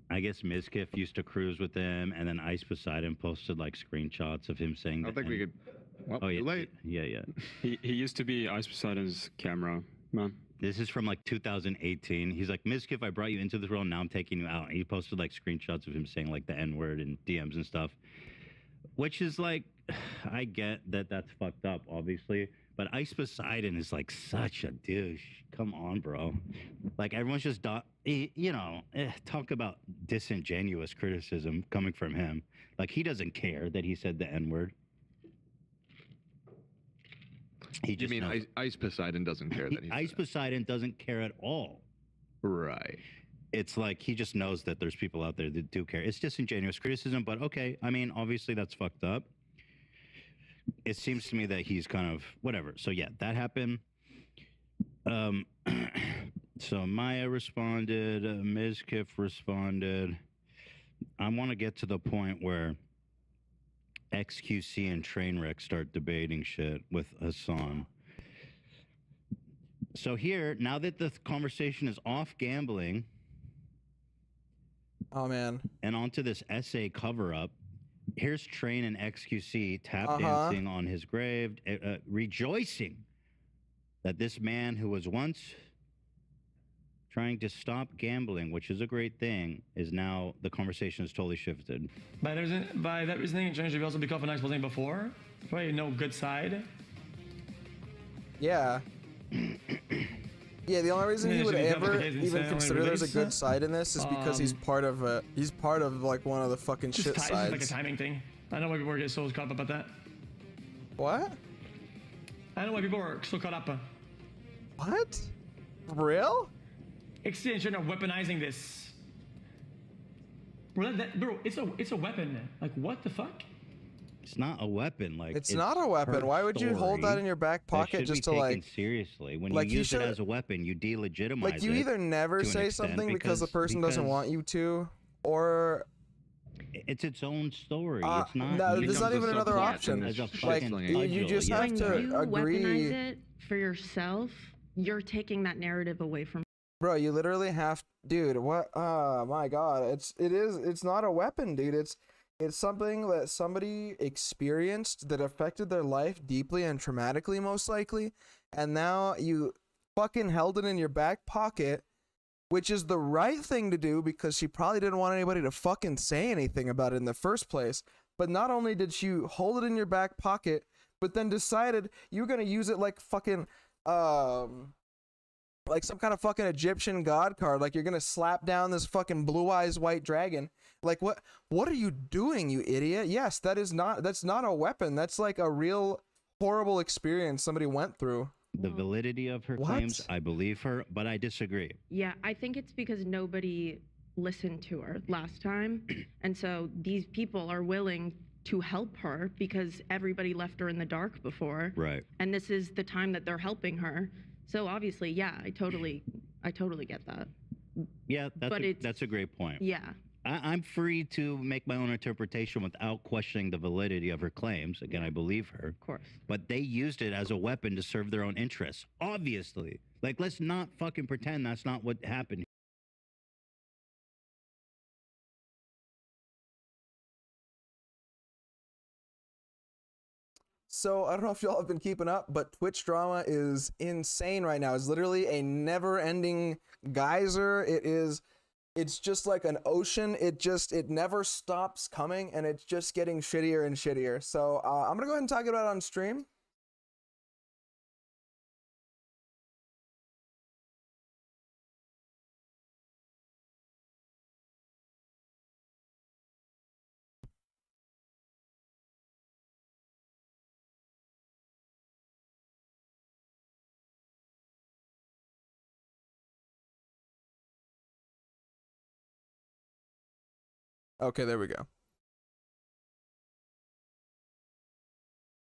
I guess Mizkif used to cruise with him, and then Ice Poseidon posted like screenshots of him saying. I don't think we could. Well, Oh, yeah, late. yeah. He used to be Ice Poseidon's camera man. This is from like 2018. He's like, Mizkif, I brought you into this world, now I'm taking you out. And he posted like screenshots of him saying like the N-word and DMs and stuff, which is like, I get that that's fucked up, obviously. But Ice Poseidon is like such a douche. Come on, bro. Like everyone's just, talk about disingenuous criticism coming from him. Like he doesn't care that he said the N-word. He just You mean Ice Poseidon doesn't care that he Ice Poseidon doesn't care at all. Right. It's like he just knows that there's people out there that do care. It's disingenuous criticism, but okay. I mean, obviously that's fucked up. It seems to me that he's kind of whatever. So yeah, that happened. So Maya responded, Mizkif responded. I want to get to the point where XQC and Trainwreck start debating shit with Hassan. So here, now that the conversation is off gambling, oh man, and onto this essay cover-up, here's Train and XQC tap dancing on his grave, rejoicing that this man who was once trying to stop gambling, which is a great thing, is now the conversation has totally shifted. By that reasoning, Train should also be called for exposing before. Probably no good side. Yeah. Yeah, the only reason he would ever even consider there's a good side in this is because he's part of like one of the fucking shit It's sides. like a timing thing. I know why people get so caught up about that. What? I know why people are so caught up. What? For real? extension of weaponizing this. Bro, bro, it's a weapon. Like, what the fuck? It's not a weapon. Like It's not a weapon. Why would you hold that in your back pocket just to like? Seriously, when like you use it as a weapon, you delegitimize like you it either never to an say extent something because the person doesn't want you to, or it's its own story. It's not. No, there's not even another option. As a Like fucking you just have When to you agree. weaponize it for yourself, you're taking that narrative away from. Bro, you literally have, dude. What? My God, it's not a weapon, dude. It's something that somebody experienced that affected their life deeply and traumatically, most likely, and now you fucking held it in your back pocket, which is the right thing to do because she probably didn't want anybody to fucking say anything about it in the first place. But not only did she hold it in your back pocket, but then decided you were gonna use it like fucking like some kind of fucking Egyptian god card, like you're gonna slap down this fucking blue eyes white dragon. Like what are you doing, you idiot? Yes, that's not a weapon. That's like a real horrible experience somebody went through. The validity of her claims, I believe her, but I disagree. Yeah, I think it's because nobody listened to her last time, and so these people are willing to help her because everybody left her in the dark before. Right. And this is the time that they're helping her. So obviously, yeah, I totally get that. Yeah, that's a great point. Yeah. I'm free to make my own interpretation without questioning the validity of her claims. Again, I believe her. Of course. But they used it as a weapon to serve their own interests. Obviously. Like, let's not fucking pretend that's not what happened. So I don't know if y'all have been keeping up, but Twitch drama is insane right now. It's literally a never-ending geyser. It's just like an ocean. It never stops coming, and it's just getting shittier and shittier. So I'm gonna go ahead and talk about it on stream. Okay, there we go.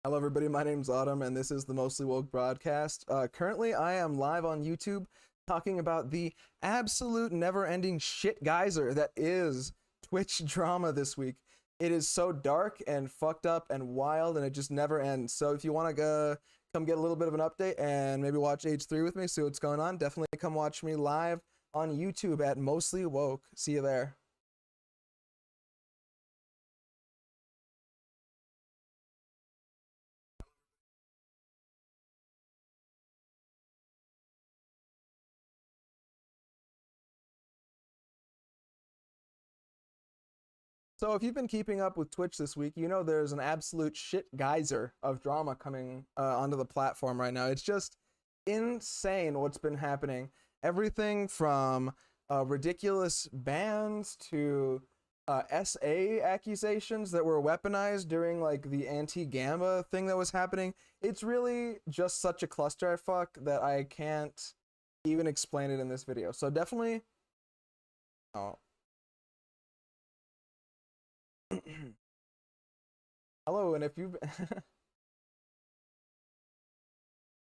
Hello everybody, my name's Autumn and this is the Mostly Woke broadcast. Currently I am live on YouTube talking about the absolute never-ending shit geyser that is Twitch drama this week. It is so dark and fucked up and wild and it just never ends. So if you want to come get a little bit of an update and maybe watch H3 with me, see what's going on, definitely come watch me live on YouTube at Mostly Woke. See you there. So if you've been keeping up with Twitch this week, you know there's an absolute shit geyser of drama coming onto the platform right now. It's just insane what's been happening. Everything from ridiculous bans to SA accusations that were weaponized during like the anti-Gamba thing that was happening. It's really just such a clusterfuck that I can't even explain it in this video. So definitely... Oh. Hello, and if you've hey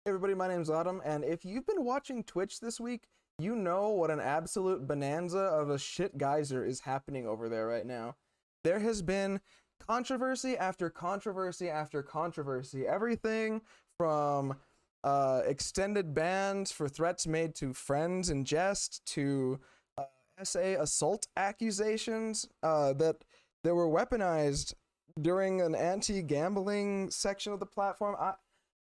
everybody, my name's Autumn, and if you've been watching Twitch this week, you know what an absolute bonanza of a shit geyser is happening over there right now. There has been controversy after controversy after controversy. Everything from extended bans for threats made to friends in jest to SA assault accusations that were weaponized during an anti-gambling section of the platform.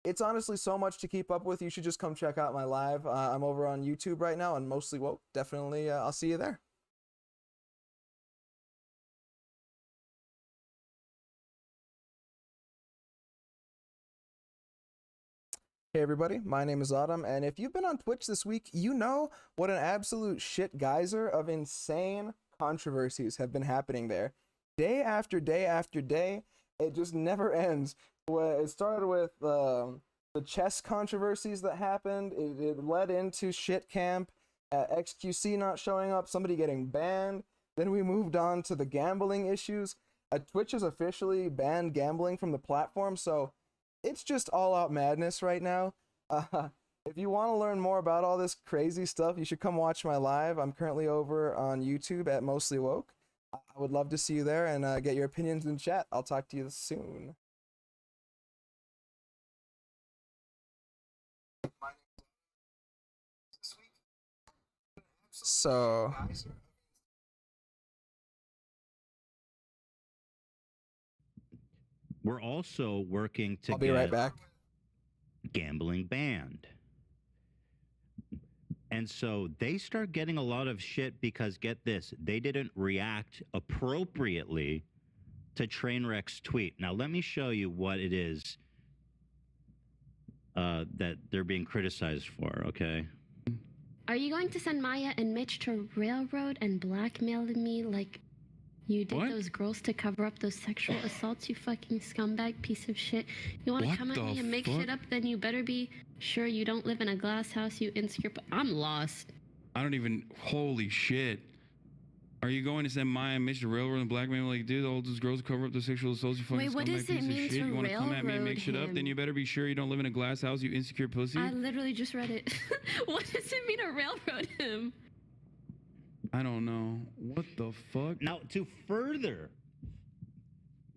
It's honestly so much to keep up with. You should just come check out my live. I'm over on YouTube right now and Mostly Woke. Definitely, I'll see you there. Hey everybody, my name is Autumn, and if you've been on Twitch this week, you know what an absolute shit geyser of insane controversies have been happening there. Day after day after day, it just never ends. It started with the chess controversies that happened. It led into shit camp. XQC not showing up, somebody getting banned. Then we moved on to the gambling issues. Twitch has officially banned gambling from the platform, so it's just all out madness right now. If you want to learn more about all this crazy stuff, you should come watch my live. I'm currently over on YouTube at Mostly Woke. I would love to see you there and get your opinions in chat. I'll talk to you soon. So we're also working to I'll be get right back. gambling banned. And so they start getting a lot of shit because, get this, they didn't react appropriately to Trainwreck's tweet. Now, let me show you what it is that they're being criticized for, okay? Are you going to send Maya and Mitch to railroad and blackmail me like you did those girls to cover up those sexual assaults, you fucking scumbag piece of shit? You want to come at me and make shit up, then you better be sure you don't live in a glass house, you insecure. I'm lost. I don't even. Holy shit. Are you going to send Maya and Mitch to railroad and blackmail like, dude, all those girls cover up the sexual assaults, you fucking Wait, what scumbag does it piece of mean shit? to You want to come at me and make shit railroad up? Then you better be sure you don't live in a glass house, you insecure pussy. I literally just read it. What does it mean to railroad him? I don't know. What the fuck? Now, to further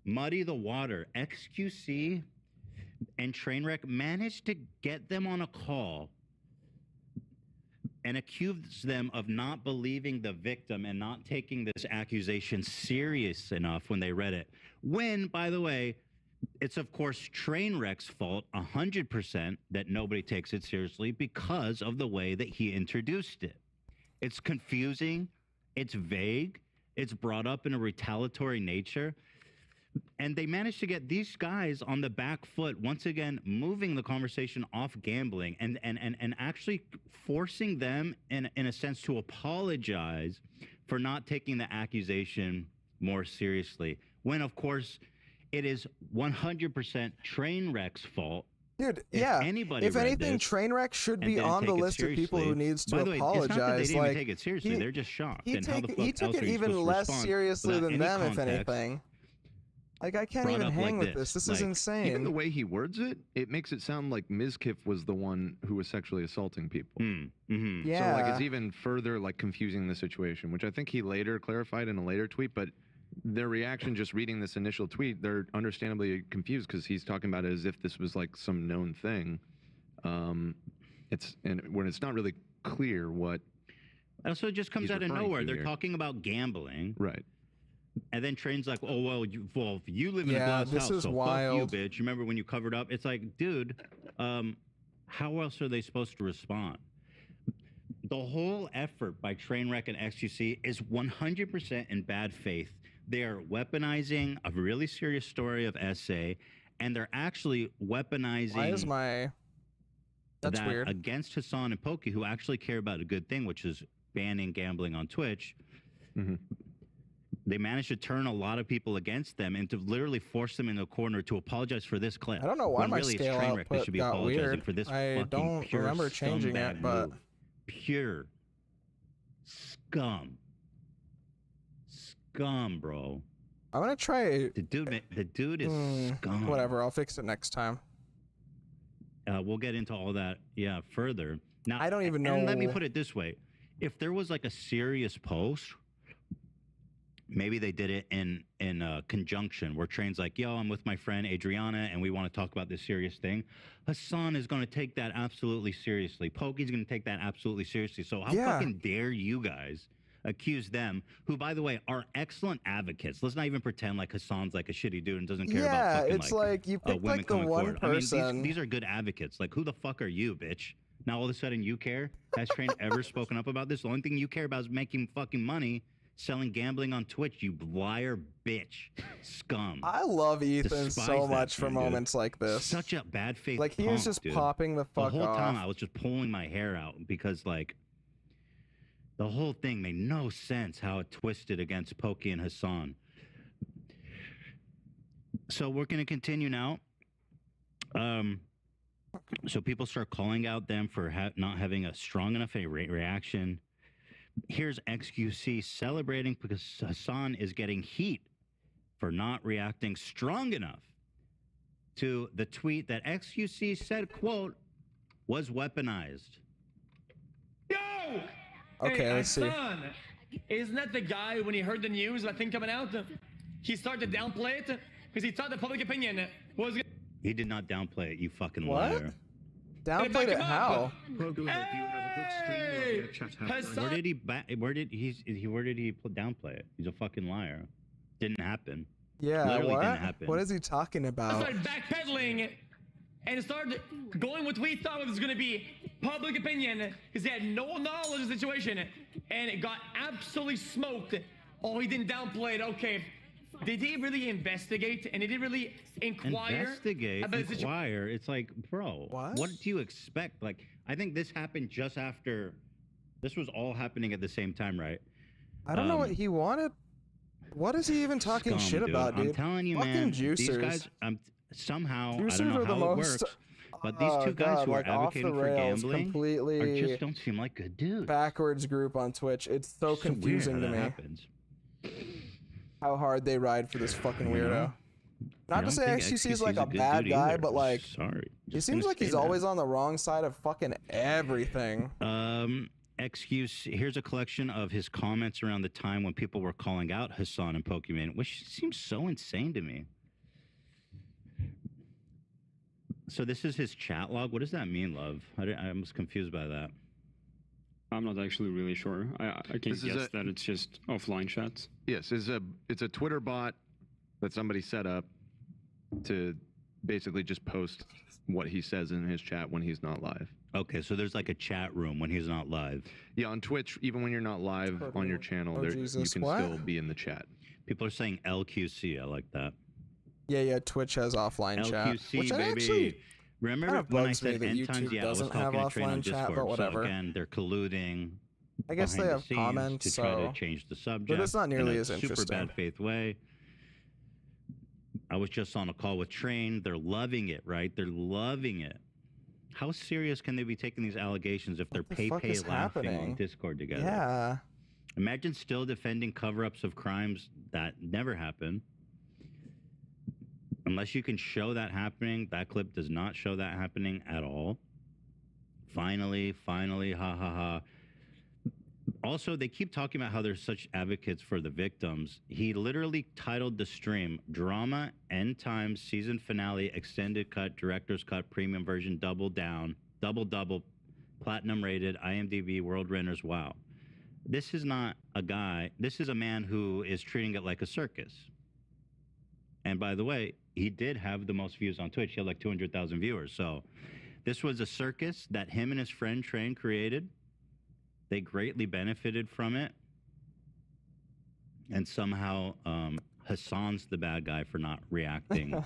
muddy the water, XQC and Trainwreck managed to get them on a call and accuse them of not believing the victim and not taking this accusation serious enough when they read it. When, by the way, it's of course Trainwreck's fault 100% that nobody takes it seriously because of the way that he introduced it. It's confusing, it's vague, it's brought up in a retaliatory nature. And they managed to get these guys on the back foot, once again, moving the conversation off gambling and actually forcing them, in a sense, to apologize for not taking the accusation more seriously. When, of course, it is 100% Trainwreck's fault. Dude, If yeah. anybody If read anything, this Trainwreck should and be didn't on the take it list of people who seriously- needs to By the way, apologize. It's not that they didn't like, even take it seriously. They're just shocked. He And how the took fuck it else are you even supposed to less respond seriously without than any them, if context? anything. Like, I can't Brought even up hang like with this. This is like, insane. Even the way he words it, it makes it sound like Mizkif was the one who was sexually assaulting people. Mm-hmm. Yeah. So like it's even further like confusing the situation, which I think he later clarified in a later tweet. But their reaction just reading this initial tweet, they're understandably confused because he's talking about it as if this was like some known thing. When it's not really clear what. Also, it just comes he's out of referring nowhere. to They're here. talking about gambling. Right. And then Train's like, oh, well, if you live in a Yeah, glass this house, is so wild. fuck you, bitch. Remember when you covered up? It's like, dude, how else are they supposed to respond? The whole effort by Trainwreck and XQC is 100% in bad faith. They are weaponizing a really serious story of SA, and they're actually weaponizing Why is my... That's that weird. against Hassan and Pokey, who actually care about a good thing, which is banning gambling on Twitch. Mm-hmm. They managed to turn a lot of people against them and to literally force them in a corner to apologize for this clip. I don't know why when my really scale it's Trainwreck that output should be got apologizing weird. for this I fucking don't pure remember changing scumbag it, but... move. Pure scum. Scum, bro. I'm gonna try... The dude is scum. Whatever, I'll fix it next time. We'll get into all that, further. Now, I don't even know... And let me put it this way. If there was like a serious post, maybe they did it in conjunction where Train's like, yo, I'm with my friend Adriana and we want to talk about this serious thing. Hassan is going to take that absolutely seriously. Pokey's going to take that absolutely seriously. So how fucking dare you guys accuse them, who, by the way, are excellent advocates. Let's not even pretend like Hassan's like a shitty dude and doesn't care about fucking it's like you picked women like the coming one forward. person... I mean, these are good advocates. Like, who the fuck are you, bitch? Now all of a sudden you care? Has Train ever spoken up about this? The only thing you care about is making fucking money selling gambling on Twitch, you liar bitch. Scum. I love Ethan Despise so that much for dude. moments like this. Such a bad faith Like, he punk, is just dude. popping the fuck The whole time off. I was just pulling my hair out because, like, the whole thing made no sense how it twisted against Pokey and Hassan. So we're going to continue now. So people start calling out them for not having a strong enough reaction. Here's XQC celebrating because Hassan is getting heat for not reacting strong enough to the tweet that XQC said, quote, was weaponized. Yo! Okay, hey, let's see. Hassan, isn't that the guy when he heard the news, that thing coming out, he started to downplay it because he thought the public opinion was. He did not downplay it, you fucking What? liar. Downplayed it how? Hey! Where did he downplay it? He's a fucking liar. Didn't happen. Yeah, Literally what? didn't happen. What is he talking I about? started backpedaling and started going with what we thought was going to be public opinion because he had no knowledge of the situation and it got absolutely smoked. Oh, he didn't downplay it. Okay. Did he really investigate and did he really inquire? Inquire. It's like, bro, what do you expect? Like, I think this happened just after. This was all happening at the same time, right? I don't know what he wanted. What is he even talking shit about, dude? I'm telling you, fucking man. Juicers. These guys, somehow, Juicers I don't know are the how it most, works, but these two guys who are like off the advocating for rails, gambling completely just don't seem like good dudes. Backwards group on Twitch. It's so confusing to me. Happens. How hard they ride for this fucking weirdo. Not to say XQC is like a good bad dude guy, either. but like, Sorry. he seems like he's always on the wrong side of fucking everything. Here's a collection of his comments around the time when people were calling out Hassan and Pokemon, which seems so insane to me. So this is his chat log. What does that mean, love? I was confused by that. I'm not actually really sure. I can guess that it's just offline chats. Yes, it's a Twitter bot that somebody set up to basically just post what he says in his chat when he's not live. Okay, so there's like a chat room when he's not live. Yeah, on Twitch, even when you're not live on your channel, you can still be in the chat. People are saying LQC. I like that. Yeah, Twitch has offline chat. LQC, Which I baby. actually Remember when I said that N times? YouTube Yeah, I was doesn't have talking to Train on offline chat, Discord. but whatever. So again, they're colluding. I guess they behind have the scenes comments, to try so- to change the subject. But it's not nearly in a as super interesting. bad faith way. I was just on a call with Train. They're loving it, right? They're loving it. How serious can they be taking these allegations if they're pay laughing happening? on Discord together? Yeah. Imagine still defending cover-ups of crimes that never happen. Unless you can show that happening, that clip does not show that happening at all. Finally, ha ha ha. Also, they keep talking about how they're such advocates for the victims. He literally titled the stream Drama End Times Season Finale Extended Cut Director's Cut Premium Version Double Down, Double, Platinum Rated, IMDb World Renters. Wow. This is not a guy. This is a man who is treating it like a circus. And by the way, he did have the most views on Twitch. He had like 200,000 viewers. So this was a circus that him and his friend Train created. They greatly benefited from it. And somehow Hassan's the bad guy for not reacting.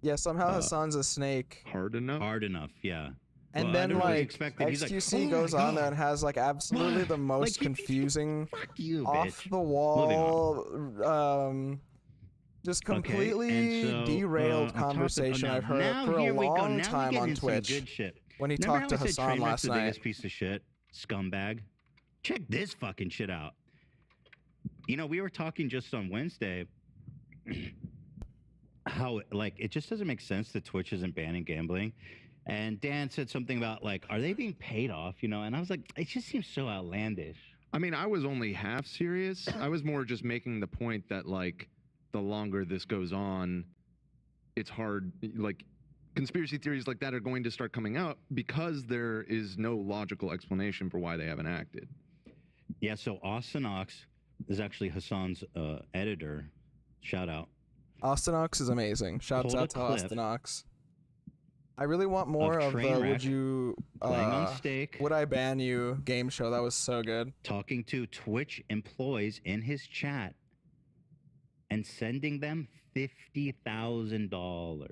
Yeah, somehow Hassan's a snake. Hard enough? Hard enough, yeah. And Well, I then don't really like expect that. He's like, XQC "Oh my goes on there God. and has like absolutely the most confusing, you, off bitch. the wall, just completely and so, derailed on top of- conversation now- I've heard now for a here we go. long Now we time get on into some Twitch. good shit. When he Remember talked to how I said Hassan Trainwreck's last the night. biggest piece of shit, scumbag. Check this fucking shit out. You know, we were talking just on Wednesday how like it just doesn't make sense that Twitch isn't banning gambling. And Dan said something about like, are they being paid off? You know, and I was like, it just seems so outlandish. I mean, I was only half serious. I was more just making the point that, like, the longer this goes on, it's hard. Like, conspiracy theories like that are going to start coming out because there is no logical explanation for why they haven't acted. Yeah, so Austin Ox is actually Hassan's editor. Shout out. Austin Ox is amazing. Shouts Pulled out a to clip Austin Ox. I really want more of the Trainwreck would you playing on stake. would I ban you game show. That was so good. Talking to Twitch employees in his chat and sending them $50,000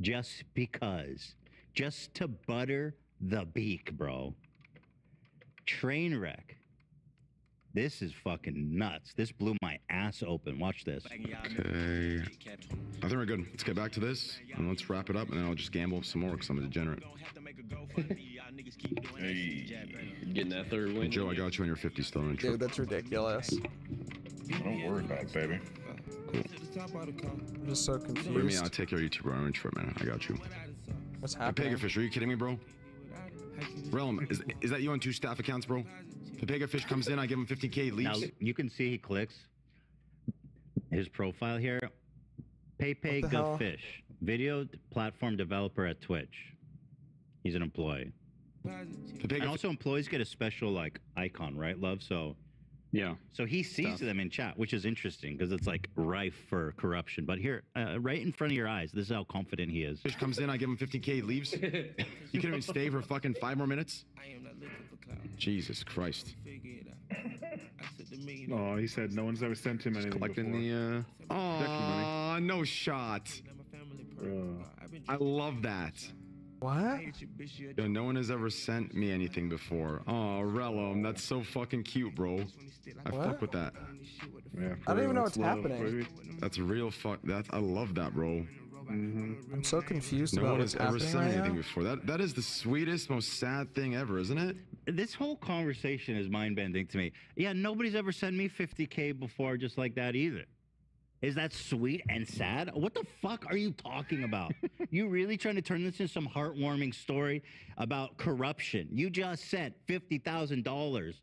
just because, just to butter the beak, bro. Trainwreck This is fucking nuts. This blew my ass open. Watch this. Okay. I think we're good. Let's get back to this and let's wrap it up, and then I'll just gamble some more because I'm a degenerate. Hey, getting that third win. Joe, I got you on your 50 still. Dude, that's ridiculous. Don't worry about it, baby. Cool. I'm just so confused. What do you mean? I'll take care of you two, bro. Orange for a minute. I got you. What's happening? Papegafish, are you kidding me, bro? Realm, is that you on 2 staff accounts, bro? Papegafish comes in, I give him 50K, leaves. Now, you can see he clicks his profile here. Papegafish, video platform developer at Twitch. He's an employee. And also employees get a special like icon, right, Love? So yeah. So he sees them in chat, which is interesting because it's like rife for corruption. But here, right in front of your eyes, this is how confident he is. Fish comes in, I give him 50K, leaves. You can't even stay for fucking 5 more minutes? Jesus Christ. Oh, he said no one's ever sent him anything Collecting before. the, Aw, no shot. I love that. What? Yo, no one has ever sent me anything before. Oh, Relum, that's so fucking cute, bro. I fuck with that. Yeah, I don't even know what's happening. That's real I love that, bro. I'm so confused No about one what's has ever happening sent right anything now. before. That is the sweetest, most sad thing ever, isn't it? This whole conversation is mind-bending to me. Yeah, nobody's ever sent me 50K before just like that either. Is that sweet and sad? What the fuck are you talking about? You really trying to turn this into some heartwarming story about corruption? You just sent $50,000,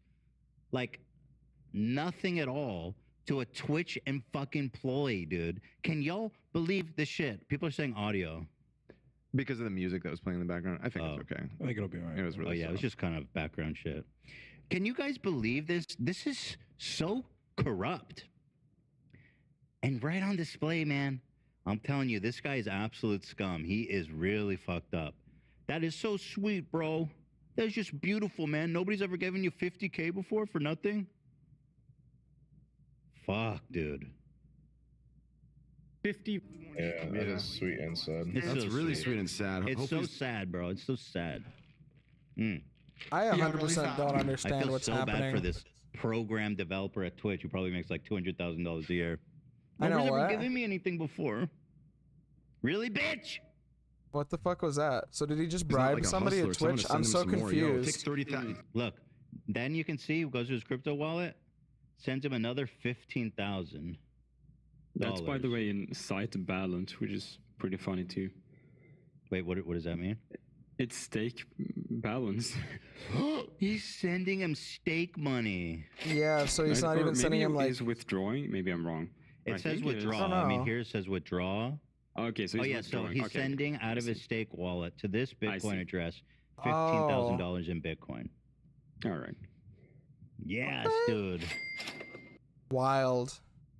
like nothing at all, to a Twitch and fucking employee, dude. Can y'all believe this shit? People are saying audio. Because of the music that was playing in the background, I think it's okay. I think it'll be all right. It was really Oh yeah, it was just kind of background shit. Can you guys believe this? This is so corrupt. And right on display, man. I'm telling you, this guy is absolute scum. He is really fucked up. That is so sweet, bro. That's just beautiful, man. Nobody's ever given you 50K before for nothing. Fuck, dude. 50. Yeah, it is sweet and sad. It's That's so really sweet and sad. It's Hope so he's- sad, bro. It's so sad. I 100% don't I understand feel what's so happening. bad for this program developer at Twitch who probably makes like $200,000 a year. I know Nobody's ever what? given me anything before. Really, bitch? What the fuck was that? So did he just He's not bribe like a somebody hustler. at Someone Twitch? to send I'm him so some more. Yo, confused. take 30,000. Look, then you can see who goes to his crypto wallet, sends him another $15,000. That's, by the way, in site balance, which is pretty funny too. Wait, what does that mean? It's stake balance. He's sending him stake money. Yeah, so he's Right? not Or even sending maybe him like. he's withdrawing. Maybe I'm wrong. It I says think it is. withdraw. I mean, here it says withdraw. Okay, so Oh he's yeah, so withdrawing. he's Okay, sending okay. out of his stake wallet to this I see. Bitcoin address $15,000 in Bitcoin. All right. Yes, dude. Wild.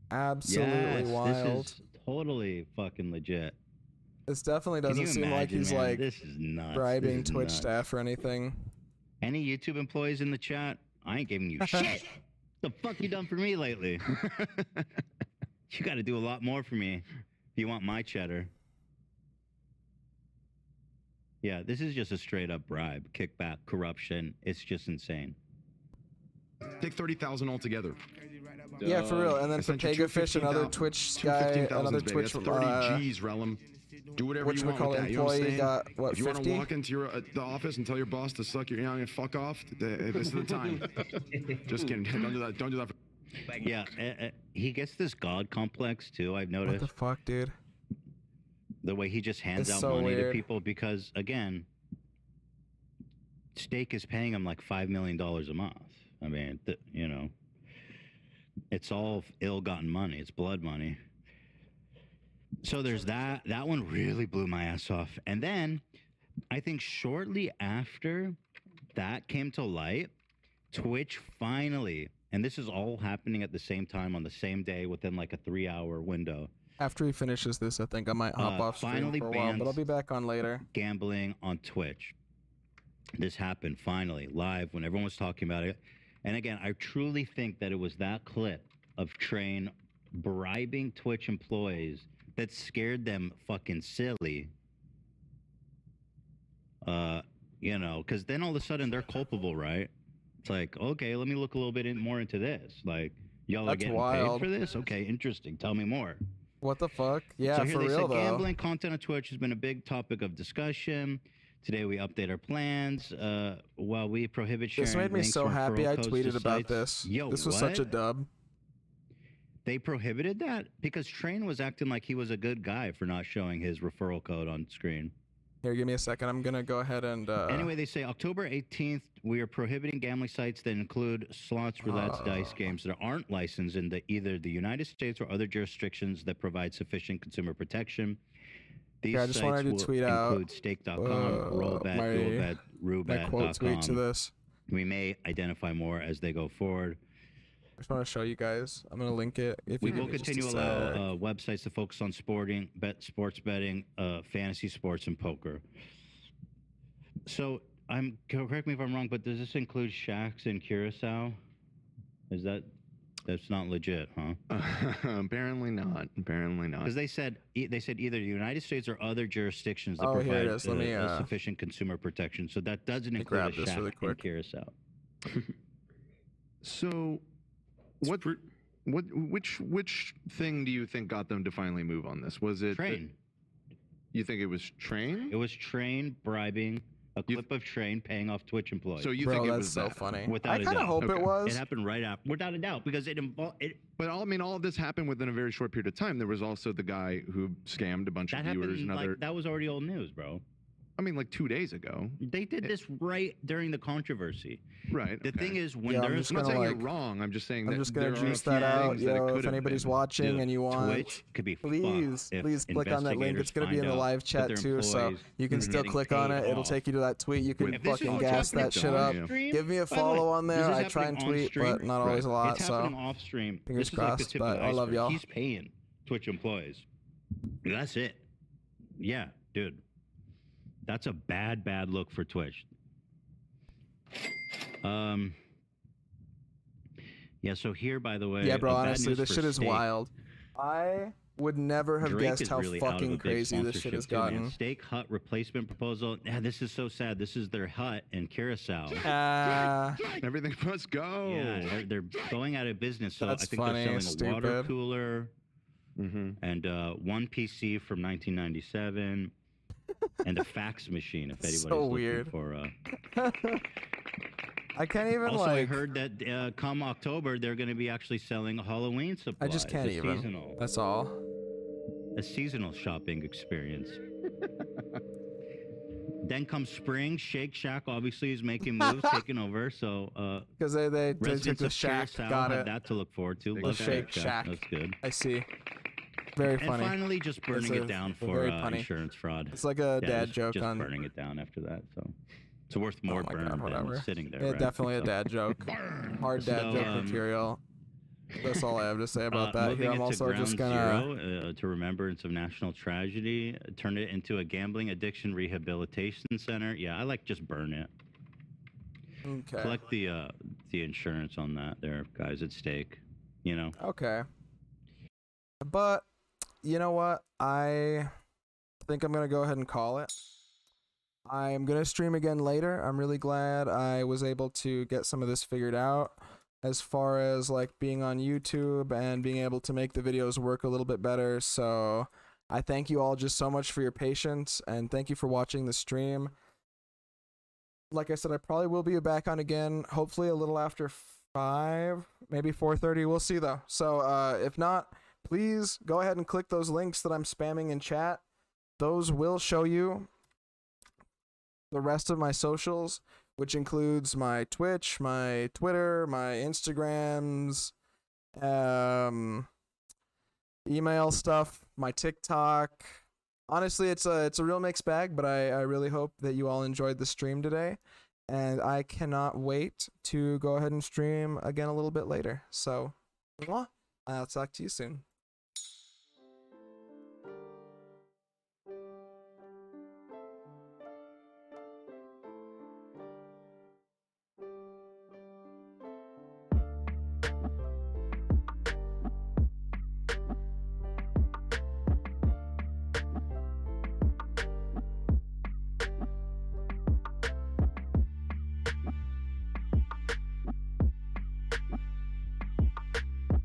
Absolutely Yes, wild. This is totally fucking legit. This definitely Can doesn't you seem like imagine, he's man? like This is nuts. bribing This is Twitch nuts. staff or anything. Any YouTube employees in the chat? I ain't giving you shit. The fuck you done for me lately? You got to do a lot more for me if you want my cheddar. Yeah, this is just a straight up bribe, kickback, corruption. It's just insane. Take 30,000 altogether. Yeah, for real. And then I sent you Papegafish, another Twitch guy, 15,000s, another baby. Twitch. That's 30 G's, Relum. Do whatever you want with that. You know what I'm employee saying? got what, if you want 50? to walk into your the office and tell your boss to suck your and fuck off, this is the time. Just kidding. Don't do that. Don't do that. Yeah, he gets this god complex too. I've noticed. What the fuck, dude? The way he just hands It's out so money to weird. people because, again, Stake is paying him like $5 million a month. I mean, you know, it's all ill-gotten money. It's blood money. So there's that. That one really blew my ass off. And then I think shortly after that came to light, Twitch finally, and this is all happening at the same time on the same day within like a 3-hour window. After he finishes this, I think I might hop off stream finally for a while, bans but I'll be back on later. Gambling on Twitch. This happened finally live when everyone was talking about it. And again, I truly think that it was that clip of Train bribing Twitch employees that scared them fucking silly. You know, because then all of a sudden they're culpable, right? It's like, okay, let me look a little bit more into this. Like, y'all are That's getting wild. paid for this? Okay, interesting. Tell me more. What the fuck? Yeah, so here for they real said though. gambling content on Twitch has been a big topic of discussion. Today we update our plans. While we prohibit sharing This made me links so or happy referral I codes to tweeted about sites- this. Yo, This was such a what? dub. They prohibited that because Train was acting like he was a good guy for not showing his referral code on screen. Here, give me a second. I'm gonna go ahead and Anyway, they say October 18th, we are prohibiting gambling sites that include slots, roulettes, dice games that aren't licensed in either the United States or other jurisdictions that provide sufficient consumer protection. These Yeah, I just sites wanted to will tweet out, include stake.com, rollbet, my- dualbet, my quote tweet to roobet.com. this. We may identify more as they go forward. I just want to show you guys. I'm gonna link it. If We you will give me just a continue to sec. allow websites to focus on sports betting, fantasy sports, and poker. So, correct me if I'm wrong, but does this include shacks in Curacao? That's not legit, huh? Apparently not. Apparently not. Because they said either the United States or other jurisdictions that Oh, here it provide is. Let me, sufficient consumer protection. So that doesn't me include grab a this shack really in quick. Curacao. So, which thing do you think got them to finally move on this? Was it Train? You think it was Train? It was Train bribing a clip of Train paying off Twitch employees. So you Bro, think it that's was so that? funny. Without I a kind of doubt. hope it was. It happened right after, without a doubt, because it involved it. But I mean, all of this happened within a very short period of time. There was also the guy who scammed a bunch That of viewers happened and other. that was already old news, bro. I mean, like 2 days ago. They did this right during the controversy. Right. The thing is, when Yeah, I'm there's just I'm not gonna, saying like- you're wrong. I'm just saying I'm that just gonna there are a juice few that out. things that it Yo, could if have anybody's been. watching Dude, and you want, Twitch could be please, fucked if please click on that link. It's gonna be in the investigators live find out chat that too, their so employees you can are still getting click on paid it. It'll off. take you to that tweet. You can If this is fucking all gas happening that shit up. off stream- Give me a By the way, follow on this there. is I try and happening on tweet, stream. but not always a lot. It's So happening off stream. fingers This is like the crossed, tip of but the I love iceberg. y'all. He's paying Twitch employees. That's it. Yeah, dude. That's a bad look for Twitch. Yeah, so here, by the way, yeah, bro. bad Honestly, news this for shit is Steak. wild. I would never have Drake guessed is how really out of a fucking big crazy this shit sponsorship has too, man. gotten. Steak Hut replacement proposal. Yeah, this is so sad. This is their hut in Curacao. Everything must go. Yeah, they're going out of business. So That's I think funny, they're selling a water stupid. cooler and one PC from 1997 and a fax machine. If anybody's So looking weird. for. I can't even Also, like. I heard that come October they're going to be actually selling Halloween supplies. I just can't a even. Seasonal, That's all. a seasonal shopping experience. Then comes spring. Shake Shack obviously is making moves, taking over. So Because they took residents the of shack. Curacao Got have it. that to look forward to. The Love Shake Shack. That's good. I see. Very And funny. finally, just burning It's it down a for very punny. insurance fraud. It's like a dad just, joke just on. burning it down after that. So it's worth more Oh my burn God, whatever. than sitting there. Yeah, right? definitely a So- dad joke. Hard dad So, joke material. That's all I have to say about that. Moving Here, I'm it to also just Ground gonna. Zero, to remembrance of national tragedy, turn it into a gambling addiction rehabilitation center. Yeah, I like just burn it. Okay. Collect the insurance on that. There, guys at stake. You know. Okay. But you know what? I think I'm gonna go ahead and call it. I'm gonna stream again later. I'm really glad I was able to get some of this figured out, as far as like being on YouTube and being able to make the videos work a little bit better. So I thank you all just so much for your patience, and thank you for watching the stream. Like I said, I probably will be back on again, hopefully a little after 5, maybe 4:30. We'll see though. So if not, please go ahead and click those links that I'm spamming in chat. Those will show you the rest of my socials, which includes my Twitch, my Twitter, my Instagrams, email stuff, my TikTok. Honestly, it's a real mixed bag, but I really hope that you all enjoyed the stream today, and I cannot wait to go ahead and stream again a little bit later. So, I'll talk to you soon.